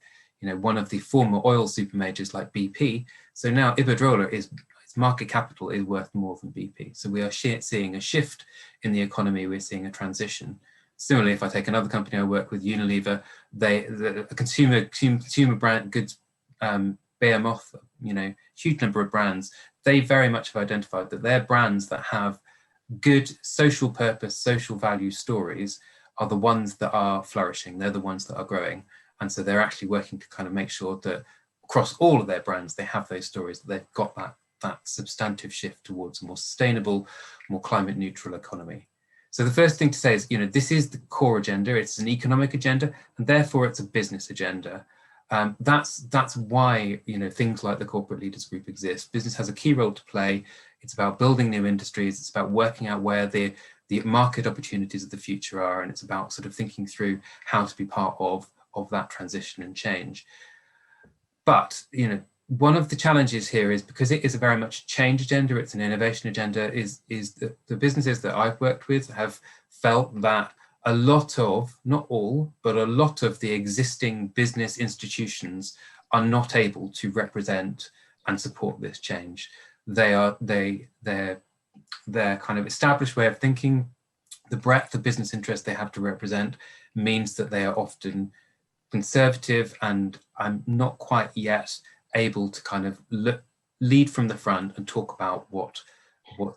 one of the former oil super majors like BP, so now Iberdrola its market capital is worth more than BP. So we are seeing a shift in the economy, we're seeing a transition. Similarly, if I take another company I work with, Unilever, a consumer brand goods behemoth, huge number of brands, they very much have identified that their brands that have good social purpose, social value stories are the ones that are flourishing. They're the ones that are growing. And so they're actually working to kind of make sure that across all of their brands, they have those stories, that they've got that substantive shift towards a more sustainable, more climate neutral economy. So the first thing to say is, this is the core agenda. It's an economic agenda, and therefore it's a business agenda. That's why things like the corporate leaders group exist. Business has a key role to play. It's about building new industries. It's about working out where the market opportunities of the future are, and it's about sort of thinking through how to be part of that transition and change. But one of the challenges here is, because it is a very much change agenda, it's an innovation agenda, is that the businesses that I've worked with have felt that a lot of, not all, but a lot of the existing business institutions are not able to represent and support this change. Their kind of established way of thinking, the breadth of business interest they have to represent, means that they are often conservative and I'm not quite yet able to kind of lead from the front and talk about what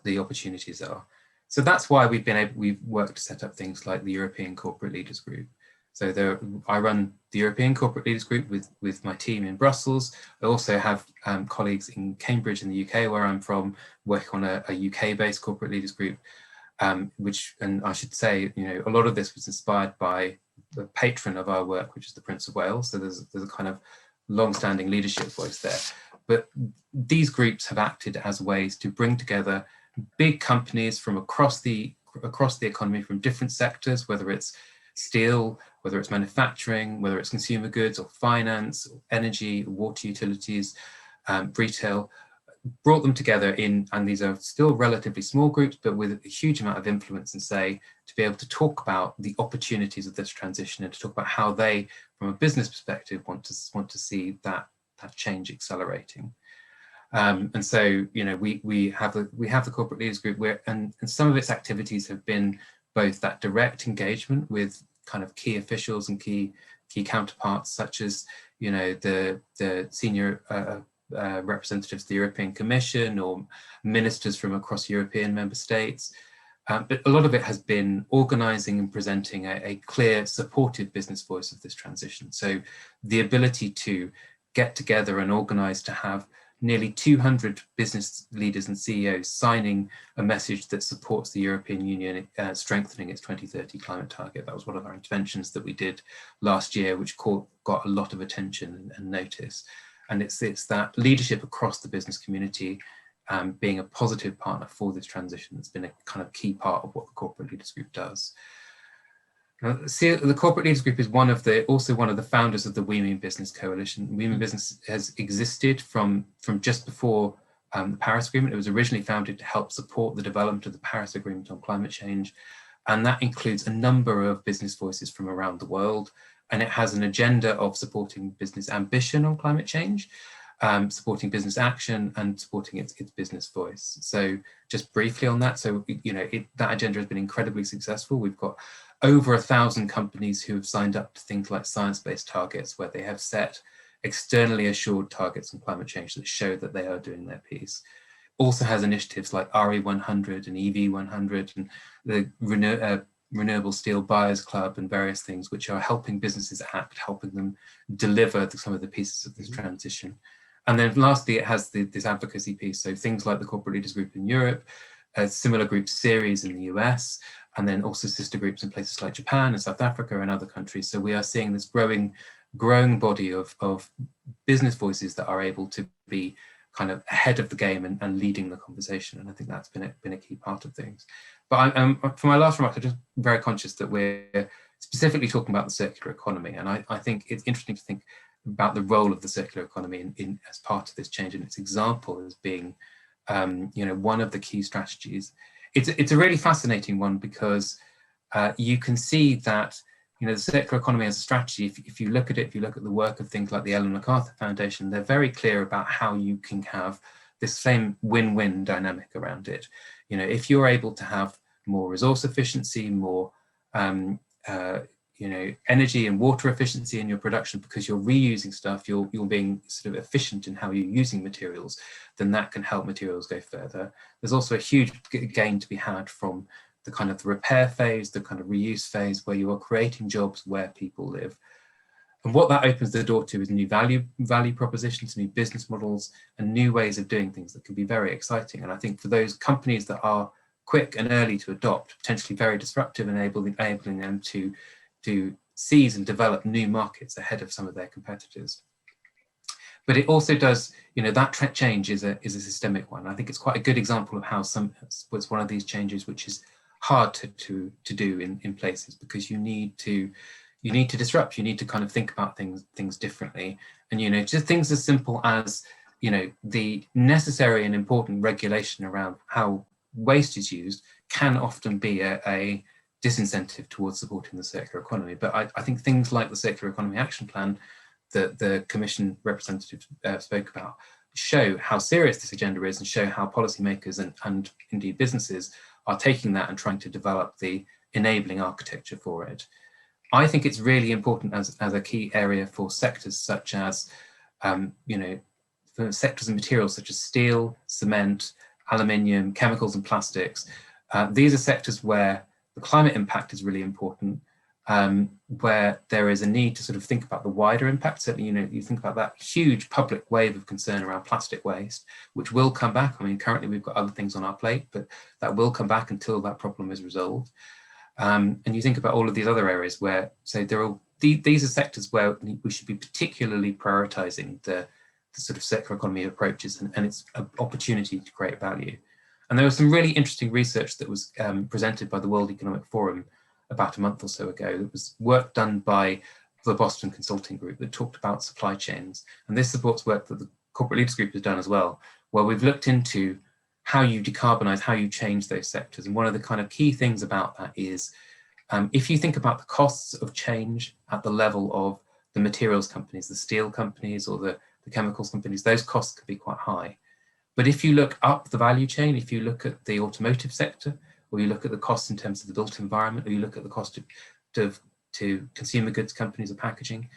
the opportunities are. So that's why we've worked to set up things like the European Corporate Leaders Group. So I run the European Corporate Leaders Group with my team in Brussels. I also have colleagues in Cambridge in the UK, where I'm from, working on a UK-based corporate leaders group. and I should say, a lot of this was inspired by the patron of our work, which is the Prince of Wales. So there's a kind of long-standing leadership voice there. But these groups have acted as ways to bring together big companies from across the economy, from different sectors, whether it's steel, whether it's manufacturing, whether it's consumer goods or finance, or energy, water utilities, retail, brought them together and these are still relatively small groups, but with a huge amount of influence and say, to be able to talk about the opportunities of this transition and to talk about how they, from a business perspective, want to see that change accelerating. And so, we have the corporate leaders group and some of its activities have been both that direct engagement with kind of key officials and key counterparts, such as, the senior representatives of the European Commission or ministers from across European member states. But a lot of it has been organizing and presenting a clear, supportive business voice of this transition. So the ability to get together and organize to have nearly 200 business leaders and CEOs signing a message that supports the European Union strengthening its 2030 climate target. That was one of our interventions that we did last year, which got a lot of attention and notice. And it's that leadership across the business community being a positive partner for this transition that's been a kind of key part of what the Corporate Leaders Group does. Now, the Corporate Leaders Group is also one of the founders of the We Mean Business Coalition. We Mean Business has existed from just before the Paris Agreement. It was originally founded to help support the development of the Paris Agreement on climate change. And that includes a number of business voices from around the world. And it has an agenda of supporting business ambition on climate change, supporting business action and supporting its business voice. So just briefly on that, so that agenda has been incredibly successful. We've got over 1,000 companies who have signed up to things like science-based targets, where they have set externally assured targets on climate change that show that they are doing their piece. Also has initiatives like RE100 and EV100 and the Renewable Steel Buyers Club and various things, which are helping businesses act, helping them deliver some of the pieces of this transition. And then lastly, it has this advocacy piece. So things like the Corporate Leaders Group in Europe, a similar group series in the US, and then also sister groups in places like Japan and South Africa and other countries. So we are seeing this growing body of business voices that are able to be kind of ahead of the game and leading the conversation. And I think that's been a key part of things. But for my last remark, I'm just very conscious that we're specifically talking about the circular economy. And I think it's interesting to think about the role of the circular economy as part of this change, and its example as being one of the key strategies. It's a really fascinating one because you can see that the circular economy as a strategy, if you look at it, if you look at the work of things like the Ellen MacArthur Foundation, they're very clear about how you can have this same win-win dynamic around it. If you're able to have more resource efficiency, more energy and water efficiency in your production because you're reusing stuff, you're being sort of efficient in how you're using materials, then that can help materials go further. There's also a huge gain to be had from the kind of the repair phase, the kind of reuse phase, where you are creating jobs where people live. And what that opens the door to is new value propositions, new business models, and new ways of doing things that can be very exciting. And I think for those companies that are quick and early to adopt, potentially very disruptive, enabling them to seize and develop new markets ahead of some of their competitors. But it also does, that change is a systemic one. I think it's quite a good example of how it's one of these changes which is hard to do in places, because you need to disrupt, you need to kind of think about things differently. And just things as simple as the necessary and important regulation around how waste is used can often be a disincentive towards supporting the circular economy. But I think things like the Circular Economy Action Plan that the Commission representative spoke about show how serious this agenda is, and show how policymakers and indeed businesses are taking that and trying to develop the enabling architecture for it. I think it's really important as a key area for sectors such as, for sectors and materials such as steel, cement, aluminium, chemicals and plastics. These are sectors where the climate impact is really important, where there is a need to sort of think about the wider impact. Certainly, you think about that huge public wave of concern around plastic waste, which will come back. I mean, currently we've got other things on our plate, but that will come back until that problem is resolved. And you think about all of these other areas where, so these are sectors where we should be particularly prioritizing the sort of circular economy approaches and its opportunity to create value. And there was some really interesting research that was presented by the World Economic Forum about a month or so ago. It was work done by the Boston Consulting Group that talked about supply chains. And this supports work that the Corporate Leaders Group has done as well, where we've looked into how you decarbonize, how you change those sectors. And one of the kind of key things about that is, if you think about the costs of change at the level of the materials companies, the steel companies or the chemicals companies, those costs could be quite high. But if you look up the value chain, if you look at the automotive sector, or you look at the costs in terms of the built environment, or you look at the cost to consumer goods companies or packaging,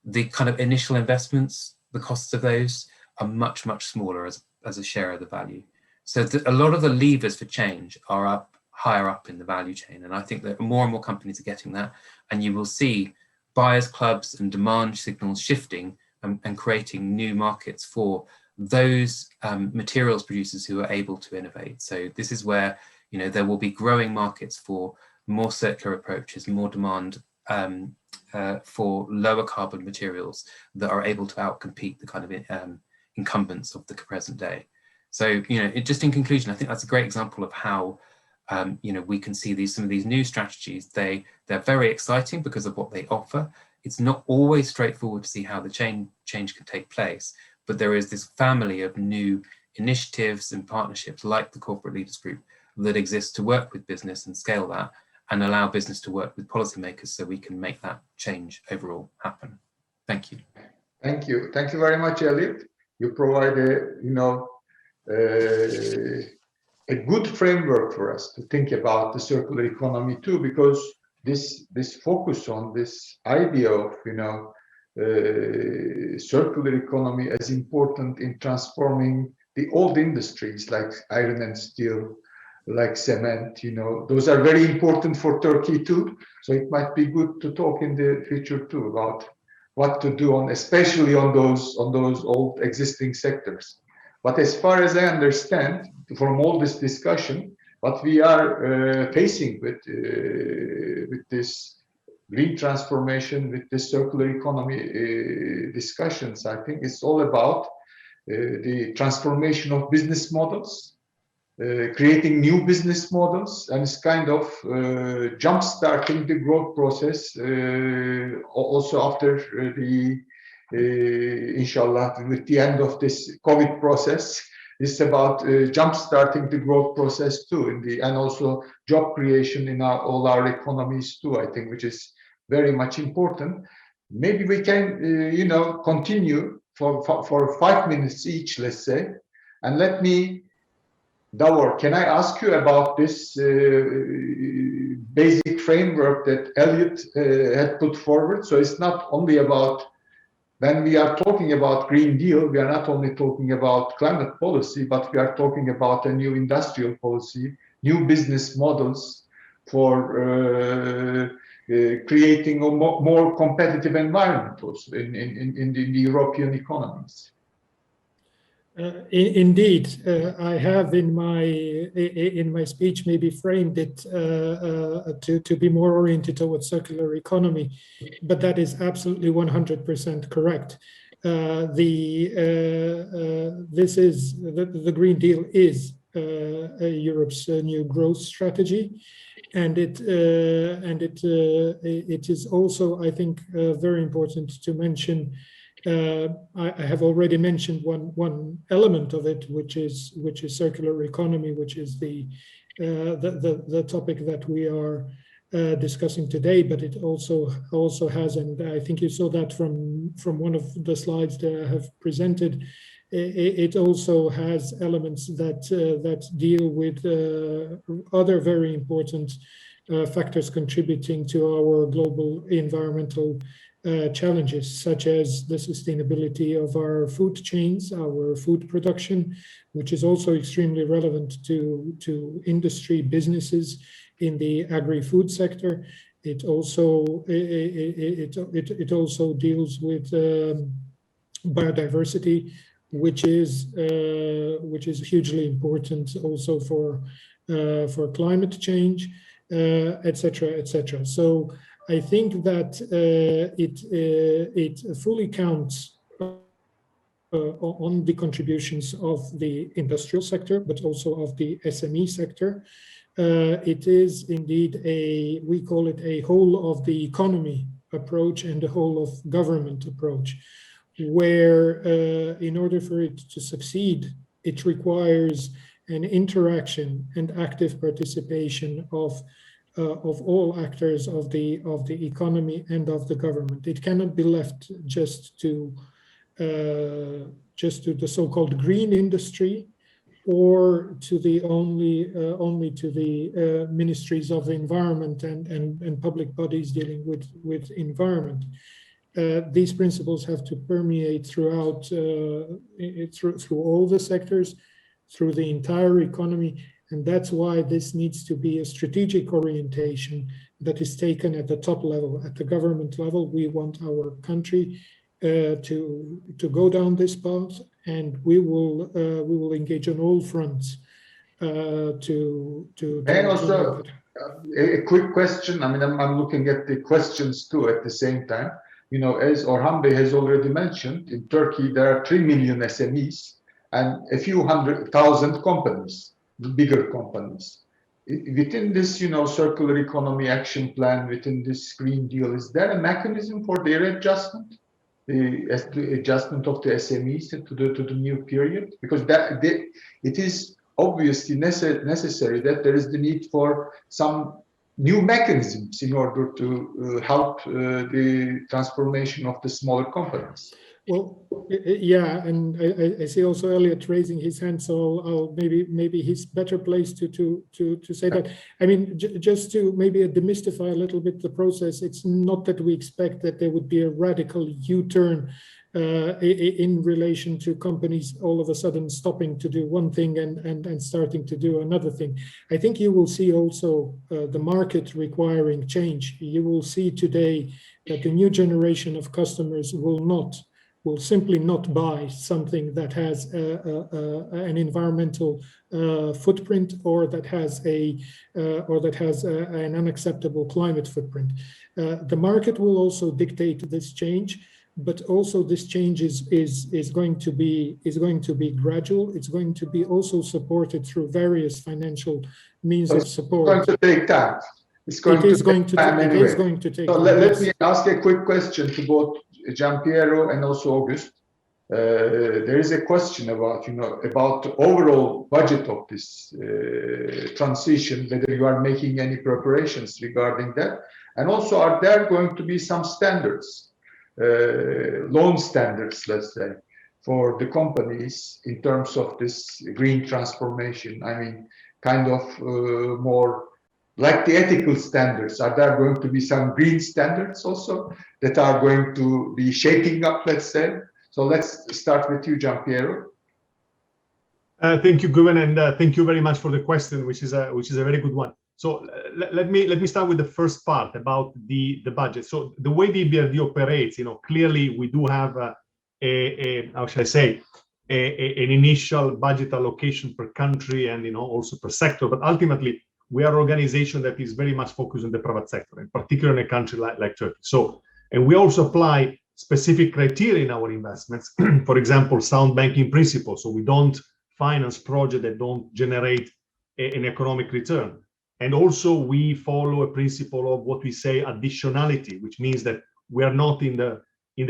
the kind of initial investments, the costs of those are much, much smaller as a share of the value. So a lot of the levers for change are higher up in the value chain. And I think that more and more companies are getting that. And you will see buyers clubs and demand signals shifting and creating new markets for those materials producers who are able to innovate. So this is where there will be growing markets for more circular approaches, more demand for lower carbon materials that are able to outcompete the kind of incumbents of the present day. So, just in conclusion, I think that's a great example of how we can see some of these new strategies. They're very exciting because of what they offer. It's not always straightforward to see how the change can take place, but there is this family of new initiatives and partnerships like the Corporate Leaders Group that exist to work with business and scale that and allow business to work with policymakers so we can make that change overall happen. Thank you. Thank you. Thank you very much, Elliot. You provide a good framework for us to think about the circular economy too, because this focus on this idea of circular economy as important in transforming the old industries like iron and steel, like cement, those are very important for Turkey too. So it might be good to talk in the future too about what to do especially on those old existing sectors. But as far as I understand from all this discussion, what we are facing with this green transformation, with this circular economy discussions, I think it's all about the transformation of business models, creating new business models, and it's kind of jump-starting the growth process also after inshallah, with the end of this COVID process. It's about jump-starting the growth process too, and also job creation in all our economies too, I think, which is very much important. Maybe we can, continue for 5 minutes each, let's say. And let me, Davor, can I ask you about this basic framework that Elliot had put forward? So it's not only about, when we are talking about Green Deal, we are not only talking about climate policy, but we are talking about a new industrial policy, new business models for creating a more competitive environment also in the European economies. Indeed, I have in my speech maybe framed it to be more oriented towards circular economy, but that is absolutely 100% correct. The Green Deal is Europe's new growth strategy, and it is also, I think, very important to mention. I have already mentioned one element of it, which is circular economy, which is the topic that we are discussing today. But it also has, and I think you saw that from one of the slides that I have presented. It also has elements that deal with other very important factors contributing to our global environmental challenges, such as the sustainability of our food chains, our food production, which is also extremely relevant to industry businesses in the agri-food sector. It also deals with biodiversity, which is hugely important also for climate change, etc., etc. So I think that it fully counts on the contributions of the industrial sector, but also of the SME sector. It is indeed we call it a whole of the economy approach and a whole of government approach, where in order for it to succeed, it requires an interaction and active participation of all actors of the economy and of the government. It cannot be left just to the so-called green industry, or to the only to the ministries of environment and public bodies dealing with environment. These principles have to permeate throughout through all the sectors, through the entire economy, and that's why this needs to be a strategic orientation that is taken at the top level, at the government level. We want our country to go down this path, and we will engage on all fronts to. And also a quick question. I mean, I'm looking at the questions too at the same time. You know, as Orhan Bey has already mentioned, in Turkey there are 3 million SMEs and a few 100,000 companies, bigger companies. Within this, you know, circular economy action plan, within this Green Deal, is there a mechanism for their adjustment? The adjustment of the SMEs to the new period, because it is obviously necessary that there is the need for some new mechanisms in order to help the transformation of the smaller companies. Well, yeah, and I see also Elliot raising his hand, so I'll maybe he's better placed to say that. I mean, just to maybe demystify a little bit the process. It's not that we expect that there would be a radical U-turn in relation to companies all of a sudden stopping to do one thing and starting to do another thing. I think you will see also the market requiring change. You will see today that the new generation of customers will simply not buy something that has an environmental footprint, or that has an unacceptable climate footprint. The market will also dictate this change, but also this change is going to be gradual. It's going to be also supported through various financial means of support. It's going to take time. It is going to take time. So let me ask a quick question to both Giampiero and also August. There is a question about the overall budget of this transition, whether you are making any preparations regarding that, and also are there going to be some standards, loan standards, let's say, for the companies in terms of this green transformation? I mean, kind of more like the ethical standards. Are there going to be some green standards also that are going to be shaping up, let's say? So let's start with you, Giampiero. Thank you, Guven, and thank you very much for the question, which is a very good one. So let me start with the first part about the budget. So the way the EBRD operates, clearly we do have how should I say, an initial budget allocation per country and also per sector, but ultimately we are an organization that is very much focused on the private sector, in particular in a country like Turkey. So, and we also apply specific criteria in our investments. For example, sound banking principles. So we don't finance projects that don't generate an economic return. And also we follow a principle of what we say additionality, which means that we are not in the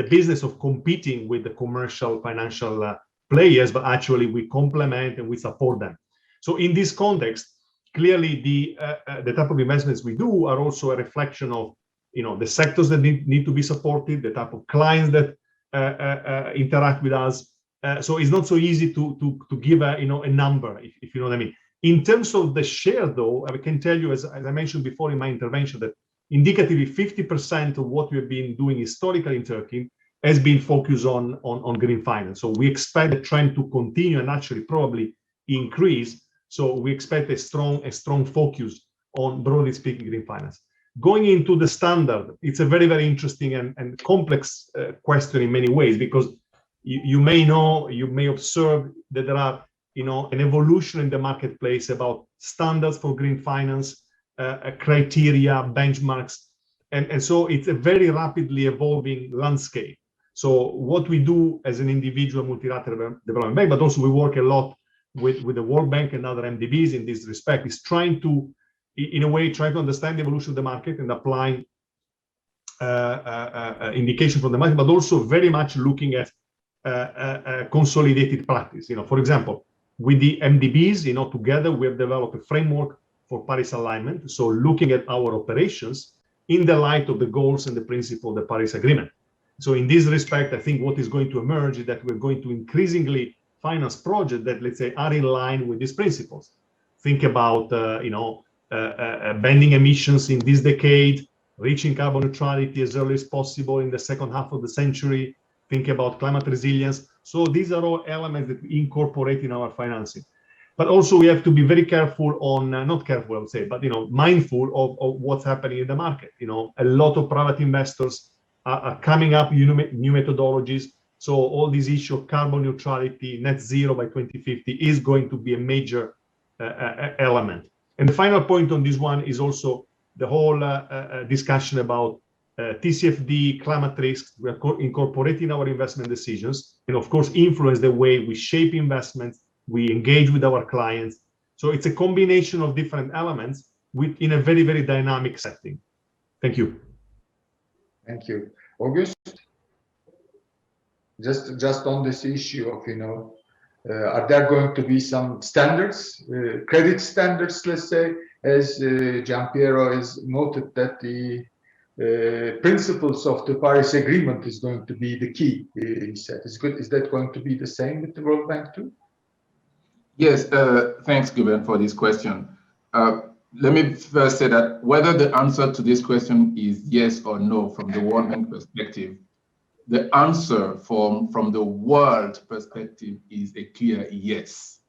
business of competing with the commercial financial players, but actually we complement and we support them. So in this context, clearly the type of investments we do are also a reflection of the sectors that need to be supported, the type of clients that interact with us. So it's not so easy to give a number, if you know what I mean. In terms of the share, though, I can tell you, as I mentioned before in my intervention, that indicatively 50% of what we have been doing historically in Turkey has been focused on green finance. So we expect the trend to continue and actually probably increase. So we expect a strong focus on, broadly speaking, green finance. going into the standard, it's a very, very interesting and complex question in many ways, because you may know, you may observe that there are, an evolution in the marketplace about standards for green finance, criteria, benchmarks, and so it's a very rapidly evolving landscape. So what we do as an individual multilateral development bank, but also we work a lot with the World Bank and other MDBs in this respect, is trying to, in a way, try to understand the evolution of the market and applying indication from the market, but also very much looking at consolidated practice. For example, with the MDBs, together we have developed a framework for Paris alignment. So looking at our operations in the light of the goals and the principle of the Paris Agreement. So in this respect, I think what is going to emerge is that we're going to increasingly finance projects that, let's say, are in line with these principles. Think about, bending emissions in this decade, reaching carbon neutrality as early as possible in the second half of the century. Think about climate resilience. So these are all elements that we incorporate in our financing. But also we have to be very careful on, not careful, I would say, but mindful of what's happening in the market. A lot of private investors are coming up with new methodologies. So all this issue of carbon neutrality, net zero by 2050 is going to be a major element. And the final point on this one is also the whole discussion about TCFD, climate risks. We are incorporating our investment decisions, and of course influence the way we shape investments, we engage with our clients. So it's a combination of different elements in a very, very dynamic setting. Thank you. Thank you. August, just on this issue of, are there going to be some standards, credit standards, let's say, as Giampiero has noted that the principles of the Paris Agreement is going to be the key, he said. Is that going to be the same with the World Bank too? Yes, thanks, Guben, for this question. Let me first say that whether the answer to this question is yes or no from the World Bank perspective, the answer from the world perspective is a clear yes.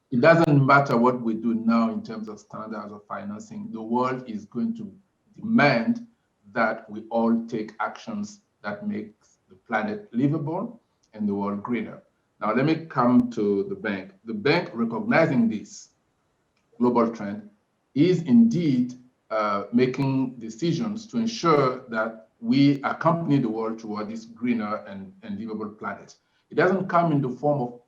It doesn't matter what we do now in terms of standards of financing. The world is going to demand that we all take actions that make the planet livable and the world greener. Now, let me come to the bank. The bank, recognizing this global trend, is indeed making decisions to ensure that we accompany the world toward this greener and livable planet. It doesn't come in the form of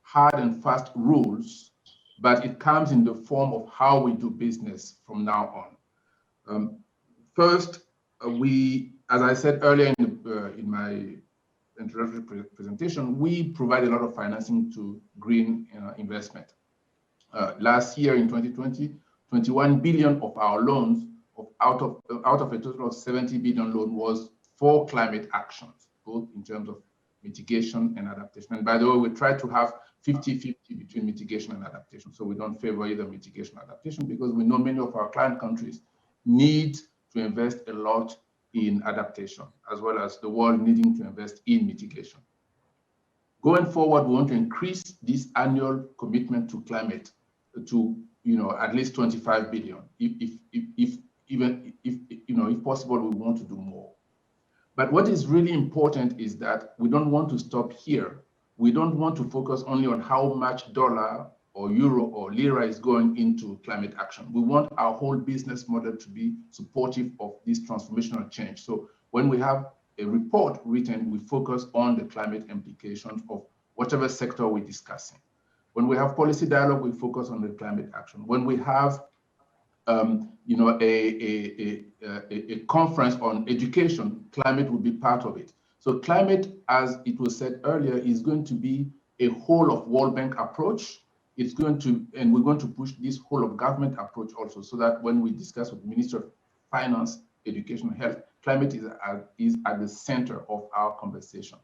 hard and fast rules, but it comes in the form of how we do business from now on. First, as I said earlier in my introductory presentation, we provide a lot of financing to green investment. Last year in 2020, 21 billion of our loans, out of a total of 70 billion loan, was for climate actions, both in terms of mitigation and adaptation. And by the way, we try to have 50-50 between mitigation and adaptation. So we don't favor either mitigation or adaptation, because we know many of our client countries need to invest a lot in adaptation, as well as the world needing to invest in mitigation. Going forward, we want to increase this annual commitment to climate to at least 25 billion. If possible, we want to do more. But what is really important is that we don't want to stop here. We don't want to focus only on how much dollar or euro or lira is going into climate action. We want our whole business model to be supportive of this transformational change. So when we have a report written, we focus on the climate implications of whatever sector we're discussing. When we have policy dialogue, we focus on the climate action. When we have a conference on education, climate will be part of it. So climate, as it was said earlier, is going to be a whole of World Bank approach. It's going to, and we're going to push this whole of government approach also, so that when we discuss with the Minister of Finance, Education, and Health, climate is at the center of our conversation.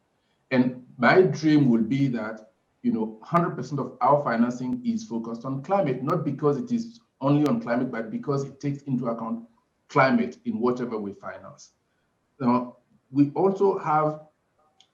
And my dream will be that 100% of our financing is focused on climate, not because it is only on climate, but because it takes into account climate in whatever we finance. Now, we also have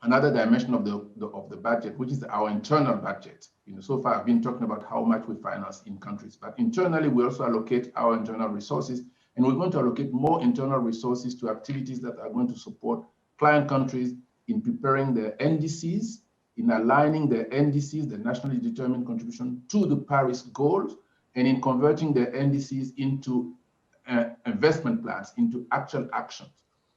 another dimension of the budget, which is our internal budget. So far I've been talking about how much we finance in countries, but internally we also allocate our internal resources And we're going to allocate more internal resources to activities that are going to support client countries in preparing their NDCs, in aligning their NDCs, the nationally determined contribution, to the Paris goals, and in converting their NDCs into investment plans, into actual actions.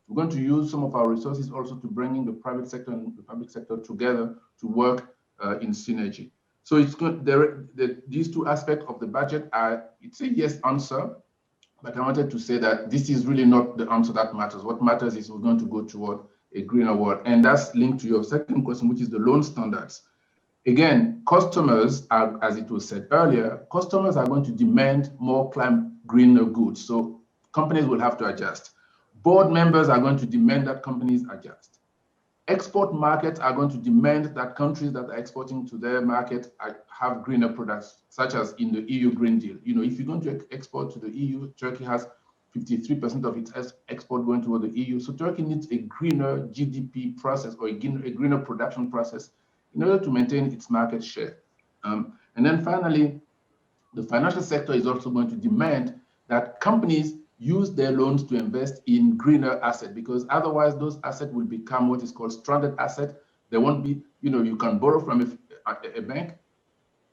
We're going to use some of our resources also to bringing the private sector and the public sector together to work in synergy. So it's good. These two aspects of the budget are, it's a yes answer, but I wanted to say that this is really not the answer that matters. What matters is we're going to go toward a greener world. And that's linked to your second question, which is the loan standards. Again, customers are, as it was said earlier, customers are going to demand more greener goods. So companies will have to adjust. Board members are going to demand that companies adjust. Export markets are going to demand that countries that are exporting to their market have greener products, such as in the EU Green Deal. You know, if you're going to export to the EU, Turkey has 53% of its export going toward the EU. So Turkey needs a greener GDP process or a greener production process in order to maintain its market share. And then finally, the financial sector is also going to demand that companies use their loans to invest in greener assets, because otherwise those assets will become what is called stranded asset. There won't be, you know, you can borrow from a bank,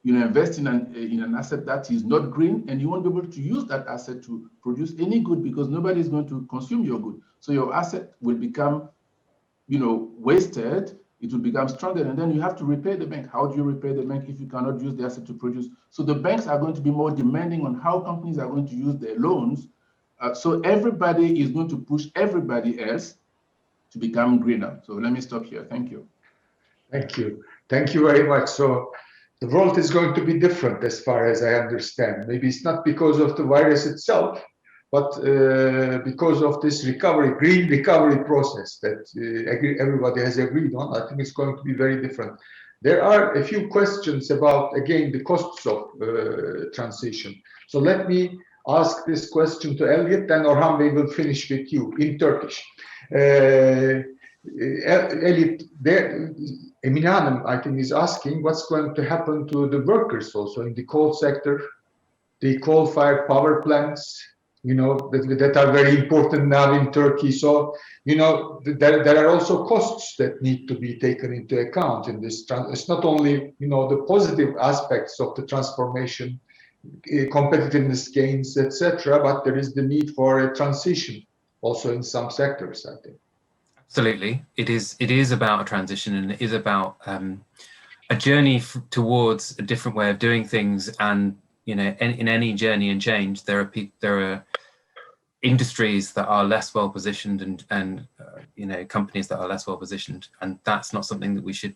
you know, invest in an asset that is not green, and you won't be able to use that asset to produce any good because nobody is going to consume your good. So your asset will become, you know, wasted. It will become stranded, and then you have to repay the bank. How do you repay the bank if you cannot use the asset to produce? So the banks are going to be more demanding on how companies are going to use their loans. So everybody is going to push everybody else to become greener. So let me stop here. Thank you. Thank you. Thank you very much. So the world is going to be different as far as I understand. Maybe it's not because of the virus itself, but because of this green recovery process that everybody has agreed on. I think it's going to be very different. There are a few questions about, again, the costs of transition. So let me ask this question to Elliot, then Orhan Bey will finish with you in Turkish. Elliot, Emine Hanım, I think, is asking what's going to happen to the workers also in the coal sector, the coal-fired power plants, you know, that are very important now in Turkey. So, you know, there are also costs that need to be taken into account in this. It's not only, you know, the positive aspects of the transformation, competitiveness gains, etc., but there is the need for a transition also in some sectors, I think. Absolutely, it is about a transition, and it is about a journey towards a different way of doing things. And you know, in any journey and change, there are industries that are less well positioned, and you know, companies that are less well positioned, and that's not something that we should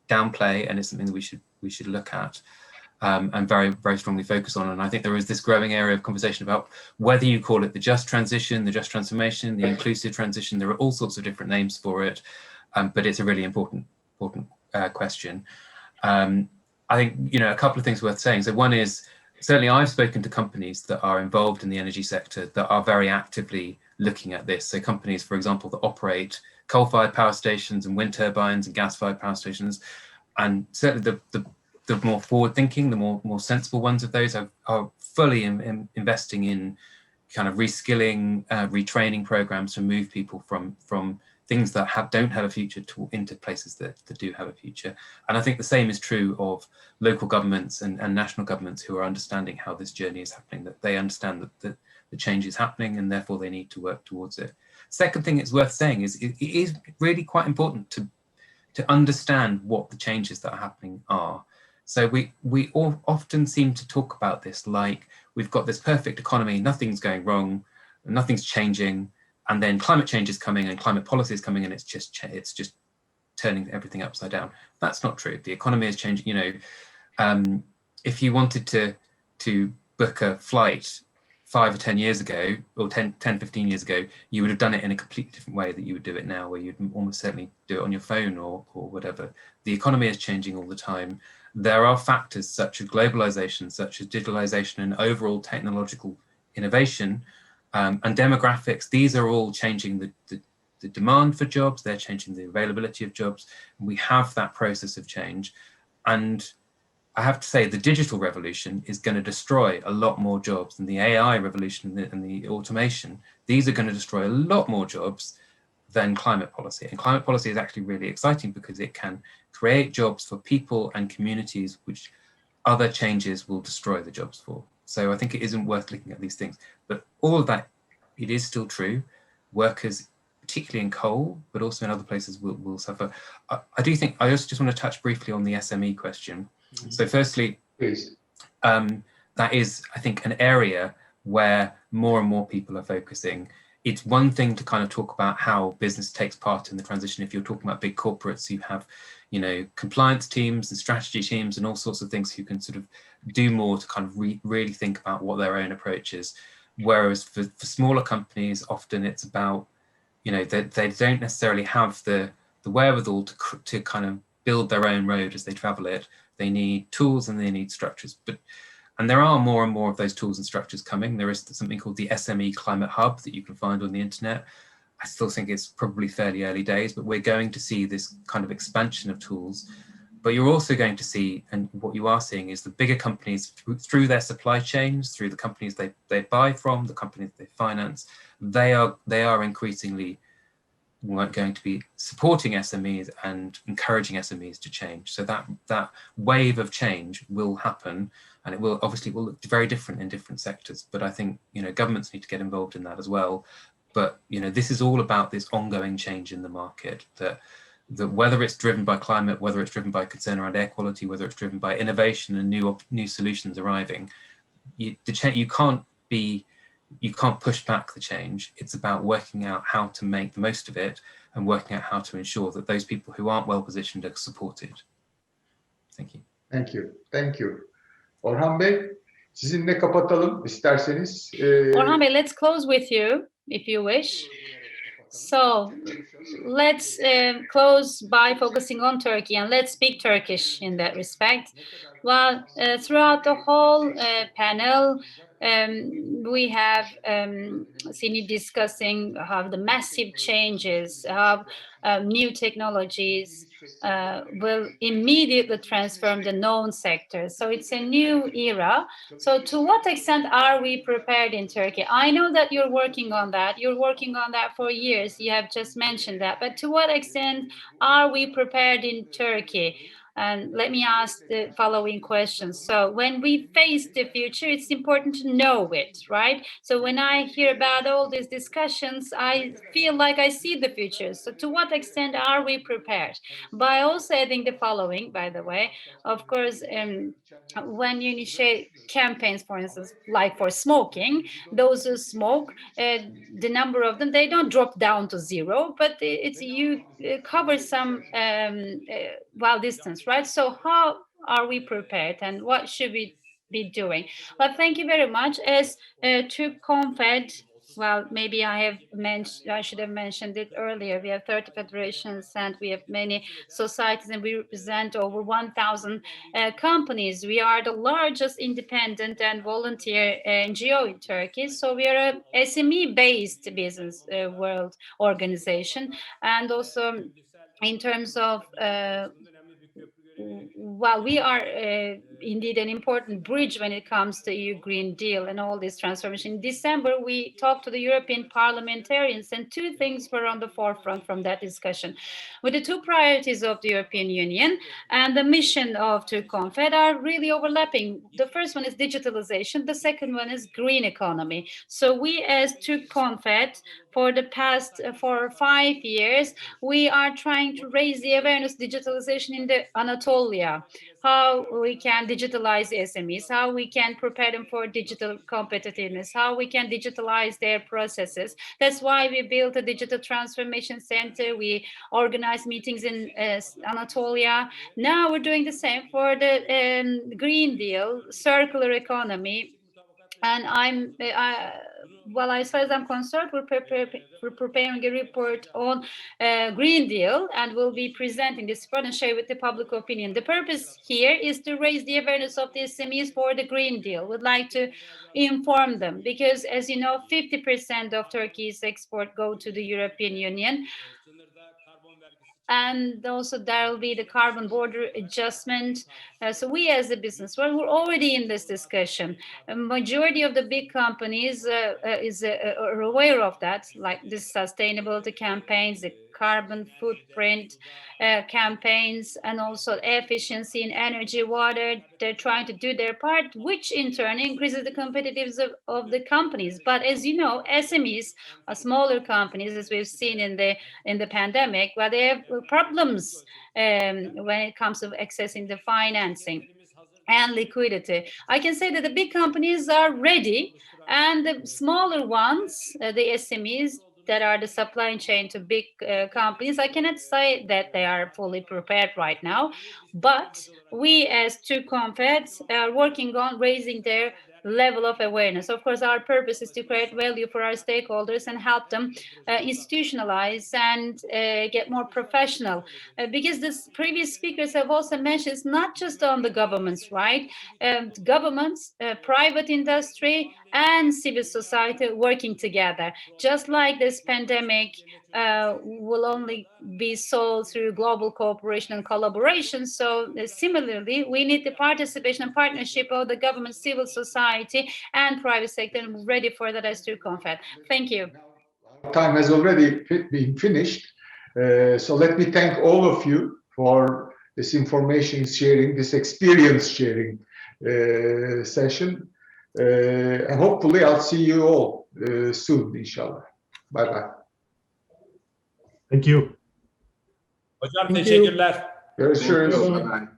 downplay, and it's something that we should look at. And very, very strongly focus on. And I think there is this growing area of conversation about whether you call it the just transition, the just transformation, the inclusive transition. There are all sorts of different names for it, but it's a really important question. I think, you know, a couple of things worth saying. So one is, certainly I've spoken to companies that are involved in the energy sector that are very actively looking at this. So companies, for example, that operate coal-fired power stations and wind turbines and gas-fired power stations. And certainly the more forward-thinking, the more sensible ones of those are fully investing in kind of reskilling, retraining programs to move people from things that don't have a future into places that do have a future. And I think the same is true of local governments and national governments who are understanding how this journey is happening, that they understand that the change is happening and therefore they need to work towards it. Second thing it's worth saying is it is really quite important to understand what the changes that are happening are. So we all often seem to talk about this like we've got this perfect economy, nothing's going wrong, nothing's changing, and then climate change is coming and climate policy is coming, and it's just turning everything upside down. That's not true. The economy is changing. You know, if you wanted to book a flight 5 or 10 years ago, or 10, 15 years ago, you would have done it in a completely different way that you would do it now, where you'd almost certainly do it on your phone or whatever. The economy is changing all the time. There are factors such as globalization, such as digitalization and overall technological innovation and demographics. These are all changing the demand for jobs. They're changing the availability of jobs. We have that process of change. And I have to say the digital revolution is going to destroy a lot more jobs, and the AI revolution and the automation, these are going to destroy a lot more jobs than climate policy. And climate policy is actually really exciting because it can create jobs for people and communities which other changes will destroy the jobs for. So I think it isn't worth looking at these things. But all of that, it is still true. Workers, particularly in coal, but also in other places, will suffer. I do think, I also just want to touch briefly on the SME question. So firstly, Please. that is, I think, an area where more and more people are focusing. It's one thing to kind of talk about how business takes part in the transition. If you're talking about big corporates, you have, you know, compliance teams and strategy teams and all sorts of things who can sort of do more to kind of really think about what their own approach is. Whereas for smaller companies, often it's about, you know, they don't necessarily have the wherewithal to kind of build their own road as they travel it. They need tools and they need structures. And there are more and more of those tools and structures coming. There is something called the SME Climate Hub that you can find on the internet. I still think it's probably fairly early days, but we're going to see this kind of expansion of tools. But you're also going to see, and what you are seeing is the bigger companies through their supply chains, through the companies they buy from, the companies they finance, they are increasingly going to be supporting SMEs and encouraging SMEs to change. So that wave of change will happen, and it will obviously look very different in different sectors. But I think, you know, governments need to get involved in that as well. But, you know, this is all about this ongoing change in the market, that whether it's driven by climate, whether it's driven by concern around air quality, whether it's driven by innovation and new solutions arriving, you can't push back the change. It's about working out how to make the most of it and working out how to ensure that those people who aren't well positioned are supported. Thank you. Thank you. Thank you. Orhan Bey, sizinle kapatalım isterseniz. Orhan Bey, let's close with you if you wish. So let's close by focusing on Turkey, and let's speak Turkish in that respect. Well, throughout the whole panel, we have seen you discussing how the massive changes, how new technologies will immediately transform the known sectors. So it's a new era. So to what extent are we prepared in Turkey? I know that you're working on that. You're working on that for years. You have just mentioned that. But to what extent are we prepared in Turkey? And let me ask the following questions. So when we face the future, it's important to know it, right? So when I hear about all these discussions, I feel like I see the future. So to what extent are we prepared? By also adding the following, by the way, of course, when you initiate campaigns, for instance, like for smoking, those who smoke, the number of them, they don't drop down to zero, but you cover some distance, right? So how are we prepared, and what should we be doing? Well, thank you very much. As to Confed, well, maybe I should have mentioned it earlier. We have 30 federations and we have many societies, and we represent over 1,000 companies. We are the largest independent and volunteer NGO in Turkey. So we are a SME-based business world organization. And also in terms of we are indeed an important bridge when it comes to EU Green Deal and all this transformation. In December, we talked to the European parliamentarians, and two things were on the forefront from that discussion. With the two priorities of the European Union and the mission of TÜRK-CONFED are really overlapping. The first one is digitalization. The second one is green economy. So we as TÜRK-CONFED, for the past 4 or 5 years, we are trying to raise the awareness digitalization in the Anatolia, how we can digitalize the SMEs, how we can prepare them for digital competitiveness, how we can digitalize their processes. That's why we built a digital transformation center. We organize meetings in Anatolia. Now we're doing the same for the Green Deal, circular economy. And as far as I'm concerned, we're preparing a report on Green Deal, and we'll be presenting this report and share with the public opinion. The purpose here is to raise the awareness of the SMEs for the Green Deal. We'd like to inform them because, as you know, 50% of Turkey's export go to the European Union. and also there will be the carbon border adjustment. So we as a business, well, we're already in this discussion. A majority of the big companies are aware of that, like the sustainability campaigns, the carbon footprint campaigns, and also efficiency in energy, water. They're trying to do their part, which in turn increases the competitiveness of the companies. But as you know, SMEs are smaller companies, as we've seen in the pandemic, but they have problems when it comes to accessing the financing and liquidity. I can say that the big companies are ready, and the smaller ones, the SMEs, that are the supply chain to big companies, I cannot say that they are fully prepared right now, but we as two confeds are working on raising their level of awareness. Of course, our purpose is to create value for our stakeholders and help them institutionalize and get more professional. Because the previous speakers have also mentioned it's not just on the governments, right? Governments, private industry, and civil society working together. Just like this pandemic will only be solved through global cooperation and collaboration. So similarly, we need the participation and partnership of the government, civil society, and private sector. And we're ready for that as TÜRKONFED. Thank you. Time has already been finished. So let me thank all of you for this information sharing, this experience sharing session. And hopefully I'll see you all soon, inshallah. Bye-bye. Thank you. Hocam Thank you. teşekkürler. Görüşürüz. Thank you. Bye-bye.